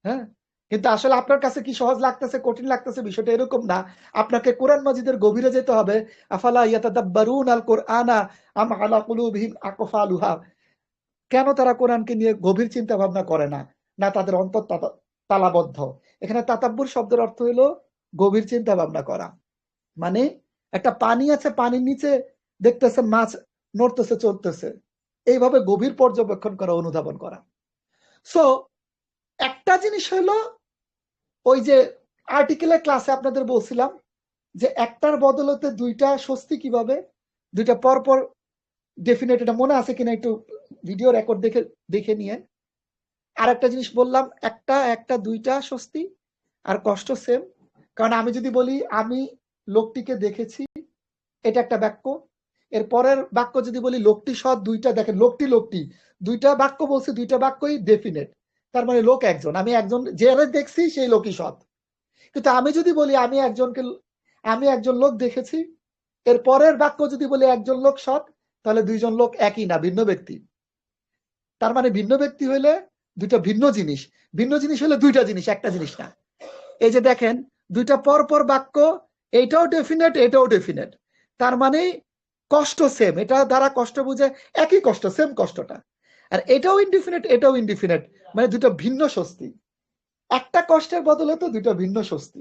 হ্যাঁ, কিন্তু আসলে আপনার কাছে কি সহজ লাগতেছে, কঠিন লাগতেছে, বিষয়টা এরকম না। আপনাকে কোরআন মাজিদের গভীরে যেতে হবে। আফালা ইয়াতাদাব্বারুনাল কুরআনা আম আলা কুলুবিহিম আকফালুহা, কেন তারা কোরআনকে নিয়ে গভীর চিন্তা ভাবনা করে না, না তাদের অন্তর তালাবদ্ধ। এখানে তাতাব্বুর শব্দের অর্থ হলো গভীর চিন্তা ভাবনা করা। মানে একটা পানি আছে, পানির নিচে দেখতেছেন মাছ নড়তেছে চলতেছে, এইভাবে গভীর পর্যবেক্ষণ করা, অনুধাবন করা। সো একটা জিনিস হলো ওই যে আর্টিকেলের ক্লাসে আপনাদের বলছিলাম যে একটার বদলতে দুইটা স্বস্তি কিভাবে, দুইটা পরপর ডেফিনেট, এটা মনে আছে কিনা একটু ভিডিও রেকর্ড দেখে নিয়ে। আর একটা জিনিস বললাম, একটা দুইটা স্বস্তি আর কষ্ট সেম। কারণ আমি যদি বলি আমি লোকটিকে দেখেছি, এটা একটা বাক্য। এর পরের বাক্য যদি বলি লোকটি সৎ, দুইটা, দেখেন লোকটি দুইটা বাক্য বলছি, দুইটা বাক্যই ডেফিনেট, তার মানে লোক একজন, আমি একজন যে দেখছি সেই লোকই সৎ। কিন্তু আমি যদি বলি আমি একজন লোক দেখেছি, এর পরের বাক্য যদি বলি একজন লোক সৎ, তাহলে দুইজন লোক একই না, ভিন্ন ব্যক্তি। তার মানে ভিন্ন ব্যক্তি হইলে দুইটা ভিন্ন জিনিস হলে দুইটা জিনিস, একটা জিনিস না। এই যে দেখেন দুইটা পর বাক্য, এইটাও ডেফিনেট, এটাও ডেফিনেট, তার মানে কষ্ট সেম, এটা দ্বারা কষ্ট বুঝে একই কষ্ট, সেম কষ্টটা। আর এটাও ইনডিফিনিট, মানে দুটো ভিন্ন স্বস্তি। একটা কষ্টের বদলে তো দুটো ভিন্ন স্বস্তি।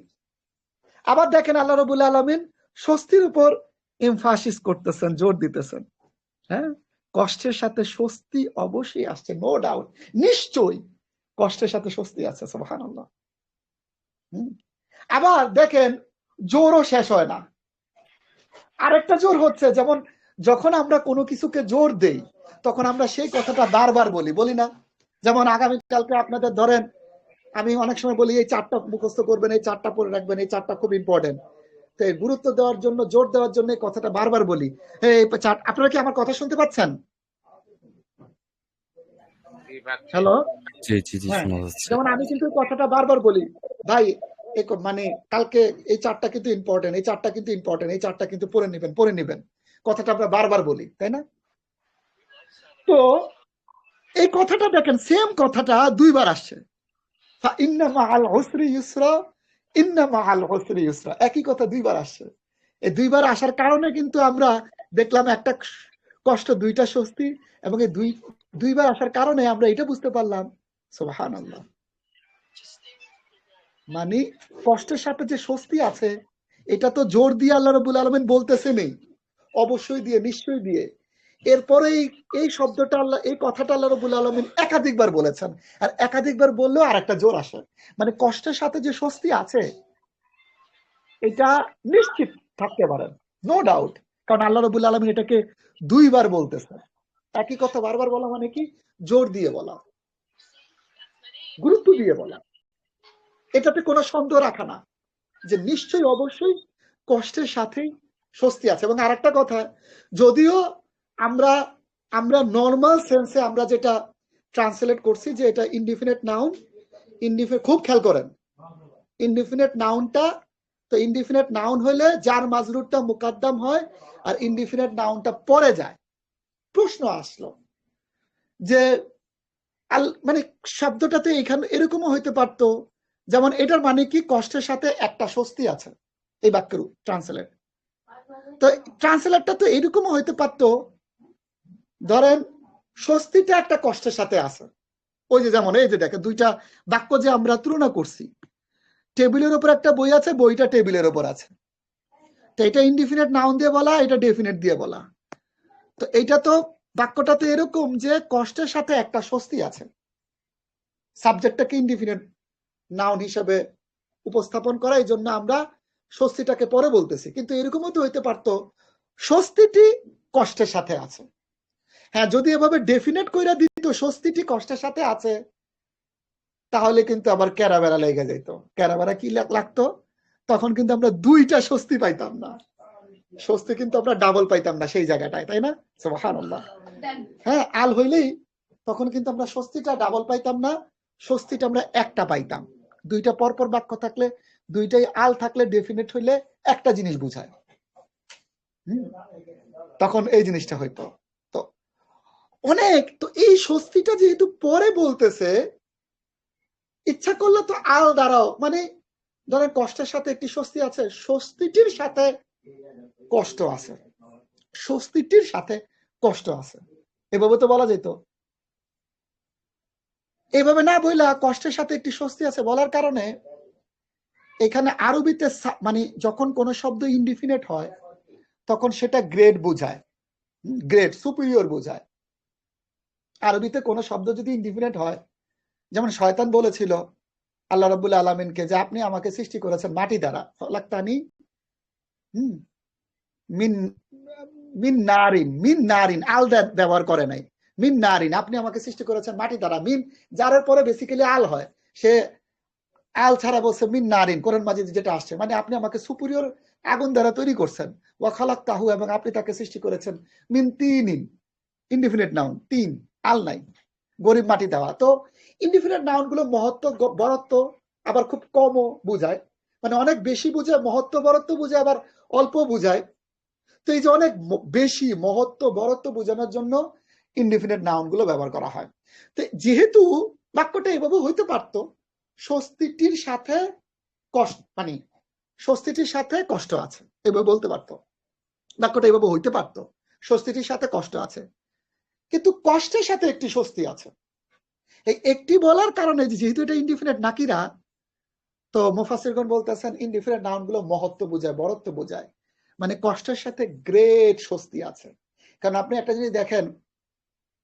আবার দেখেন আল্লাহ রাব্বুল আলামিন স্বস্তির উপর এমফাসিস করতেছেন, জোর দিতেছেন। হ্যাঁ, কষ্টের সাথে স্বস্তি অবশ্যই আসছে, নো ডাউট, নিশ্চয়ই কষ্টের সাথে স্বস্তি আছে, সুবহানাল্লাহ। আবার দেখেন, জোরও শেষ হয় না। আরেকটা জোর হচ্ছে, যেমন যখন আমরা কোনো কিছুকে জোর দেই, তখন আমরা সেই কথাটা বারবার বলি, বলি না? যেমন আগামীকালকে আপনাদের ধরেন, আমি অনেক সময় বলি এই 4টা মুখস্থ করবেন, এই 4টা পড়ে রাখবেন, এই 4টা খুব ইম্পর্টেন্ট। তো গুরুত্ব দেওয়ার জন্য, জোর দেওয়ার জন্য এই কথাটা বারবার বলি। এই আপনারা কি আমার কথা শুনতে পাচ্ছেন? হ্যালো? জি জি জি, হ্যাঁ, শোনা যাচ্ছে। যেমন আমি কিন্তু কথাটা বারবার বলি, ভাই মানে কালকে এই 4টা কিন্তু ইম্পর্টেন্ট, এই 4টা কিন্তু ইম্পর্টেন্ট, এই 4টা কিন্তু পড়ে নিবেন। কথাটা আমরা বারবার বলি, তাই না? তো এই কথাটা দেখেন, সেম কথাটা 2বার আসছে। ইন্না মাআল উসরি ইউসরা, ইন্না মাআল উসরি ইউসরা, একই কথা 2বার আসছে। এই 2বার আসার কারণে কিন্তু আমরা দেখলাম একটা কষ্ট, 2টা স্বস্তি, এবং এই দুইবার আসার কারণে আমরা এটা বুঝতে পারলাম, সুবহানাল্লাহ, মানে কষ্টের সাথে যে স্বস্তি আছে, এটা তো জোর দিয়ে আল্লাহ রাব্বুল আলামিন বলতেছেনই, অবশ্যই দিয়ে, নিশ্চয়ই দিয়ে। এরপরে এই শব্দটা আল্লাহ, এই কথাটা আল্লাহ রাব্বুল আলামিন একাধিকবার বলেছেন, আর একাধিকবার বললেও আরেকটা জোর আসে, মানে কষ্টের সাথে যে স্বস্তি আছে, এটা নিশ্চিত থাকতে পারেন, নো ডাউট। কারণ আল্লাহ রাব্বুল আলামিন এটাকে 2বার বলতেছেন। একই কথা বারবার বলা মানে কি? জোর দিয়ে বলা, গুরুত্ব দিয়ে বলা, এটাতে কোনো সন্দেহ রাখা না, যে নিশ্চয়ই অবশ্যই কষ্টের সাথেই স্বস্তি আছে। এবং আরেকটা কথা, যদিও আমরা আমরা নর্মাল সেন্সে আমরা যেটা ট্রান্সলেট করছি যে এটা ইনডিফিনিট নাউন, খুব খেয়াল করেন, ইনডিফিনিট নাউনটা, তো ইনডিফিনিট নাউন হলে যার মাজরুরটা মুকাদ্দাম হয় আর ইনডিফিনিট নাউনটা পরে যায়। প্রশ্ন আসলো যে মানে শব্দটাতে এখানে এরকমও হইতে পারতো, যেমন এটার মানে কি? কষ্টের সাথে একটা স্বস্তি আছে, এই বাক্যের ট্রান্সলেট। তো ট্রান্সলেটটা তো এরকমও হইতে পারতো, ধরেন স্বস্তিটা একটা কষ্টের সাথে আছে। ওই যে যেমন এই যে দেখেন, 2টা বাক্য যে আমরা তুলনা করছি, টেবিলের উপর একটা বই আছে, বইটা টেবিলের উপর আছে, তো এটা ইনডিফিনিট নাউন দিয়ে বলা, এটা ডেফিনিট দিয়ে বলা। তো এইটা তো বাক্যটা তো এরকম যে কষ্টের সাথে একটা স্বস্তি আছে, সাবজেক্টটাকে ইনডিফিনিট নাউন হিসেবে উপস্থাপন করা, এই জন্য আমরা স্বস্তিটাকে পরে বলতেছি। কিন্তু এরকমও তো হইতে পারতো স্বস্তিটি কষ্টের সাথে আছে। হ্যাঁ, যদি এভাবে ডেফিনেট কইরা দিত স্বস্তিটি কষ্টের সাথে আছে, তাহলে কিন্তু আবার ক্যারাবেরা লেগে যেত। ক্যারাবেরা কি লাগতো? তখন কিন্তু আমরা 2টা স্বস্তি পাইতাম না, স্বস্তি কিন্তু আমরা ডাবল পাইতাম না সেই জায়গাটায়, তাই না? সুবহানাল্লাহ। হ্যাঁ, আল হইলেই তখন কিন্তু আমরা স্বস্তিটা ডাবল পাইতাম না, স্বস্তিটা আমরা একটা পাইতাম। 2টা পরপর বাক্য থাকলে, 2টাই আল থাকলে, ডেফিনেট হইলে একটা জিনিস বুঝায়, তখন এই জিনিসটা হইতো। তো অনেক, তো এই স্বস্তিটা যেহেতু পরে বলতেছে, ইচ্ছা করলে তো আল দ্বারাও, মানে ধরেন কষ্টের সাথে একটি স্বস্তি আছে, স্বস্তিটির সাথে কষ্ট আছে, স্বস্তিটির সাথে কষ্ট আছে, এভাবে তো বলা যেত। এভাবে না বইলা কষ্টের সাথে একটি স্বস্তি আছে বলার কারণে এখানে আরবিতে মানে যখন কোন শব্দ ইনডিফিনিট হয়, তখন সেটা গ্রেড বোঝায়, গ্রেড সুপিরিয়র বোঝায়। আরবিতে কোন শব্দ যদি ইনডিফিনিট হয়, যেমন শয়তান বলেছিল আল্লাহ রাব্বুল আলামিনকে যে আপনি আমাকে সৃষ্টি করেছেন মাটি দ্বারা, খলাকতানি মিন মিন নারিন, মিন নারিন, আল ব্যবহার করে নাই, মিন নারিন, আপনি আমাকে সৃষ্টি করেছেন মাটি দ্বারা। মিন যারের পরে বেসিক্যালি আল হয়, সে আল ছাড়া বলছে মিন নারিন, কোরআন মাজিদে যেটা আসছে, মানে আপনি আমাকে সুপিরিয়র আগুন দ্বারা তৈরি করছেন। ওয়া খালাকতাহু, এবং আপনি তাকে সৃষ্টি করেছেন মিন তিনিন, ইনডিফিনিট নাউন, তিন, আল নাই, গরিব মাটি দেওয়া। তো ইনডিফিনিট নাউন গুলো মহত্ব বরত্ব আবার খুব কমও বুঝায়, মানে অনেক বেশি বুঝায়, মহত্ব বরত্ব বুঝায়, আবার অল্প বুঝায়। তো এই যে অনেক বেশি মহত্ব বরত্ব বোঝানোর জন্য ইনডিফিনিট নাউন গুলো ব্যবহার করা হয়। তো যেহেতু বাক্যটা এভাবে হইতে পারত, স্বস্তিটির সাথে কষ্ট, মানে স্বস্তিটির সাথে কষ্ট আছে, এভাবে বলতে পারতো, বাক্যটা এভাবে হইতে পারতো, স্বস্তিটির সাথে কষ্ট আছে, কিন্তু কষ্টের সাথে একটি স্বস্তি আছে। এই একটি বলার কারণে, যেহেতু এটা ইনডিফিনিট নাকিরা, তো মুফাসসিরগণ বলতেছেন ইনডিফিনিট নাউন গুলো মহত্ব বোঝায়, বরত্ব বোঝায়, মানে কষ্টের সাথে গ্রেট স্বস্তি আছে। কারণ আপনি একটা জিনিস দেখেন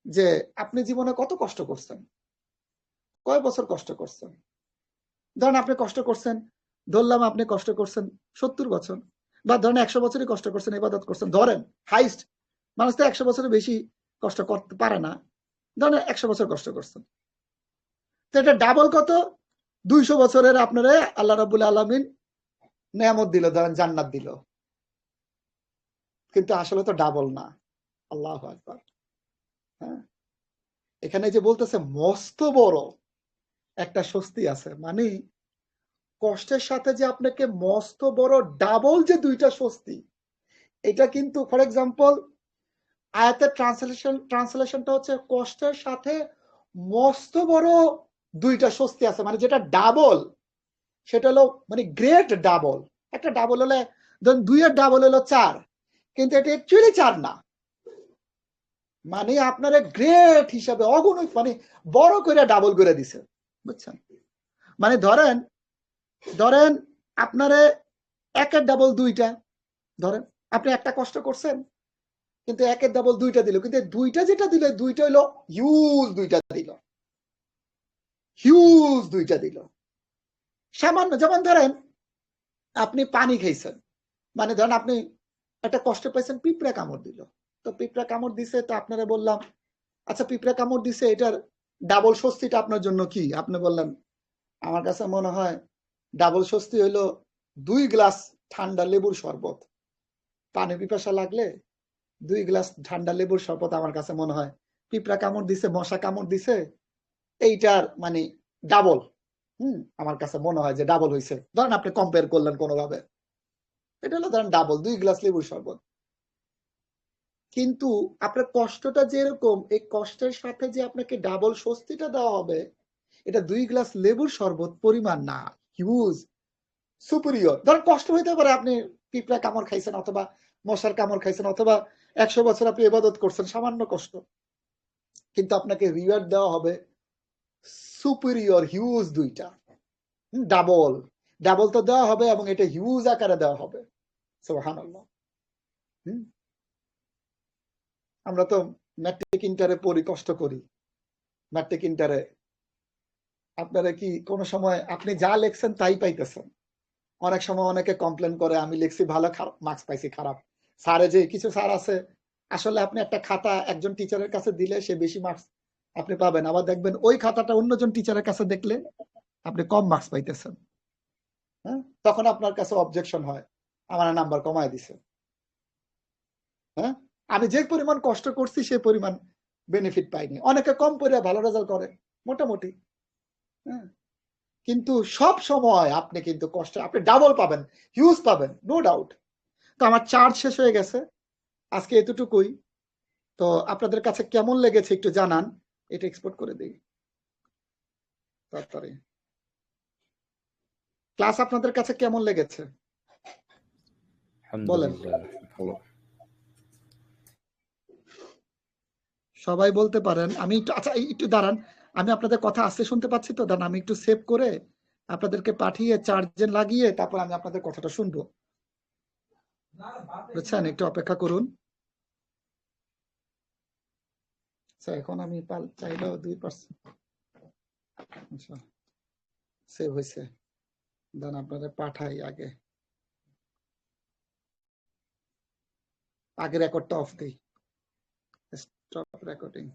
যে আপনি জীবনে কত কষ্ট করছেন, কয় বছর কষ্ট করছেন। ধরেন আপনি কষ্ট করছেন, ধরলাম আপনি কষ্ট করছেন 70 বছর, বা ধরেন 100 বছরই কষ্ট করছেন, ইবাদত করছেন, ধরেন হাইস্ট মানুষ তো 100 বছরের বেশি কষ্ট করতে পারে না, ধরেন 100 বছর কষ্ট করছেন, তো এটা ডাবল কত, 200 বছরের আপনারা আল্লাহ রাব্বুল আলামিন নেয়ামত দিল, ধরেন জান্নাত দিল, কিন্তু আসলে তো ডাবল না। আল্লাহু আকবার। হ্যাঁ, এখানে যে বলতেছে মস্ত বড় একটা স্বস্তি আছে, মানে কষ্টের সাথে যে আপনাকে মস্ত বড় ডাবল যে দুইটা স্বস্তি, এটা কিন্তু ফর এক্সাম্পল আয়াতের ট্রান্সলেশনটা হচ্ছে কষ্টের সাথে মস্ত বড় দুইটা স্বস্তি আছে, মানে যেটা ডাবল সেটা হলো মানে গ্রেট ডাবল। একটা ডাবল হলে ধরুন 2 এর ডাবল হলো 4, কিন্তু এটা অ্যাকচুয়ালি 4 না, মানে আপনার গ্রেট হিসাবে অগণিত মানে বড় করে ডাবল করে দিছে, বুঝছেন? মানে ধরেন ধরেন আপনারে 1 এর ডাবল 2টা, ধরেন আপনি একটা কষ্ট করছেন কিন্তু 1 এর ডাবল 2টা দিল, কিন্তু 2টা যেটা দিল 2টা হলো হিউজ, 2টা দিল হিউজ, 2টা দিল সামান্য। যেমন ধরেন আপনি পানি খাইছেন, মানে ধরেন আপনি একটা কষ্ট পাইছেন, পিঁপড়া কামড় দিল, তো পিঁপড়া কামড় দিছে, তো আপনারা বললাম আচ্ছা পিঁপড়া কামড় দিছে, এটার ডাবল স্বস্তিটা আপনার জন্য কি? আপনি বললেন আমার কাছে মনে হয় ডাবল স্বস্তি হইলো 2 গ্লাস ঠান্ডা লেবুর শরবত। পানি পিপাসা লাগলে 2 গ্লাস ঠান্ডা লেবুর শরবত আমার কাছে মনে হয়, পিঁপড়া কামড় দিছে, মশা কামড় দিছে, এইটার মানে ডাবল। আমার কাছে মনে হয় যে ডাবল হয়েছে, ধরেন আপনি কম্পেয়ার করলেন কোনোভাবে, এটা হলো ধরেন ডাবল 2 গ্লাস লেবুর শরবত। কিন্তু আপনার কষ্টটা যেরকম, এই কষ্টের সাথে যে আপনাকে ডাবল স্বস্তিটা দেওয়া হবে, এটা 2 গ্লাস লেবুর শরবত পরিমাণ না, হিউজ সুপিরিয়র। ধরেন কষ্ট হইতে পারে আপনি পিঁপড়া কামড় খাইছেন, অথবা মশার কামড় খাইছেন, অথবা 100 বছর আপনি ইবাদত করছেন, সামান্য কষ্ট, কিন্তু আপনাকে রিওয়ার্ড দেওয়া হবে সুপিরিয়র হিউজ, 2টা ডাবল। ডাবল তো দেওয়া হবে এবং এটা হিউজ আকারে দেওয়া হবে। সুবহানাল্লাহ। আমরা তো ম্যাট্রিক ইন্টারে পড়ি, কষ্ট করি ম্যাট্রিক ইন্টারে, আপনারা কি কোনো সময় আপনি যা লেখছেন তাই পাইতেছেন? অনেক সময় অনেকে কমপ্লেন করে আমি লিখছি ভালো, মার্কস পাইছি খারাপ। স্যারে যে কিছু স্যার আছে, আসলে আপনি একটা খাতা একজন টিচারের কাছে দিলে সে বেশি মার্কস আপনি পাবেন, আবার দেখবেন ওই খাতাটা অন্যজন টিচারের কাছে দেখলে আপনি কম মার্কস পাইতেছেন। হ্যাঁ, তখন আপনার কাছে অবজেকশন হয়, আমার নাম্বার কমায় দিছে। হ্যাঁ, আমি যে পরিমাণ কষ্ট করছি সে পরিমাণ বেনিফিট পাইনি। অনেকে কম পড়ে ভালো রেজাল্ট করে মোটামুটি। হ্যাঁ, কিন্তু সব সময় আপনি কিন্তু কষ্ট আপনি ডাবল পাবেন, হিউজ পাবেন, নো ডাউট। তো আমার চার্জ শেষ হয়ে গেছে, আজকে এতটুকুই। তো আপনাদের কাছে কেমন লেগেছে একটু জানান, এটা এক্সপোর্ট করে দিই তাড়াতাড়ি। ক্লাস আপনাদের কাছে কেমন লেগেছে বলেন? আলহামদুলিল্লাহ ভালো। সবাই বলতে পারেন। আমি একটু আচ্ছা একটু দাঁড়ান, আমি আপনাদের কথা আস্তে শুনতে পাচ্ছি, তো দাঁড়ান আমি একটু সেভ করে আপনাদেরকে পাঠিয়ে চার্জে লাগিয়ে তারপর আমি আপনাদের কথাটা শুনবো, বুঝছেন? একটু অপেক্ষা করুন। আচ্ছা এখন আমি চাইলেও 2%। আচ্ছা সেভ হয়েছে, দাঁড়ান আপনাদের পাঠাই, আগে রেকর্ডটা অফ দিই, স্টপ রেকর্ডিং।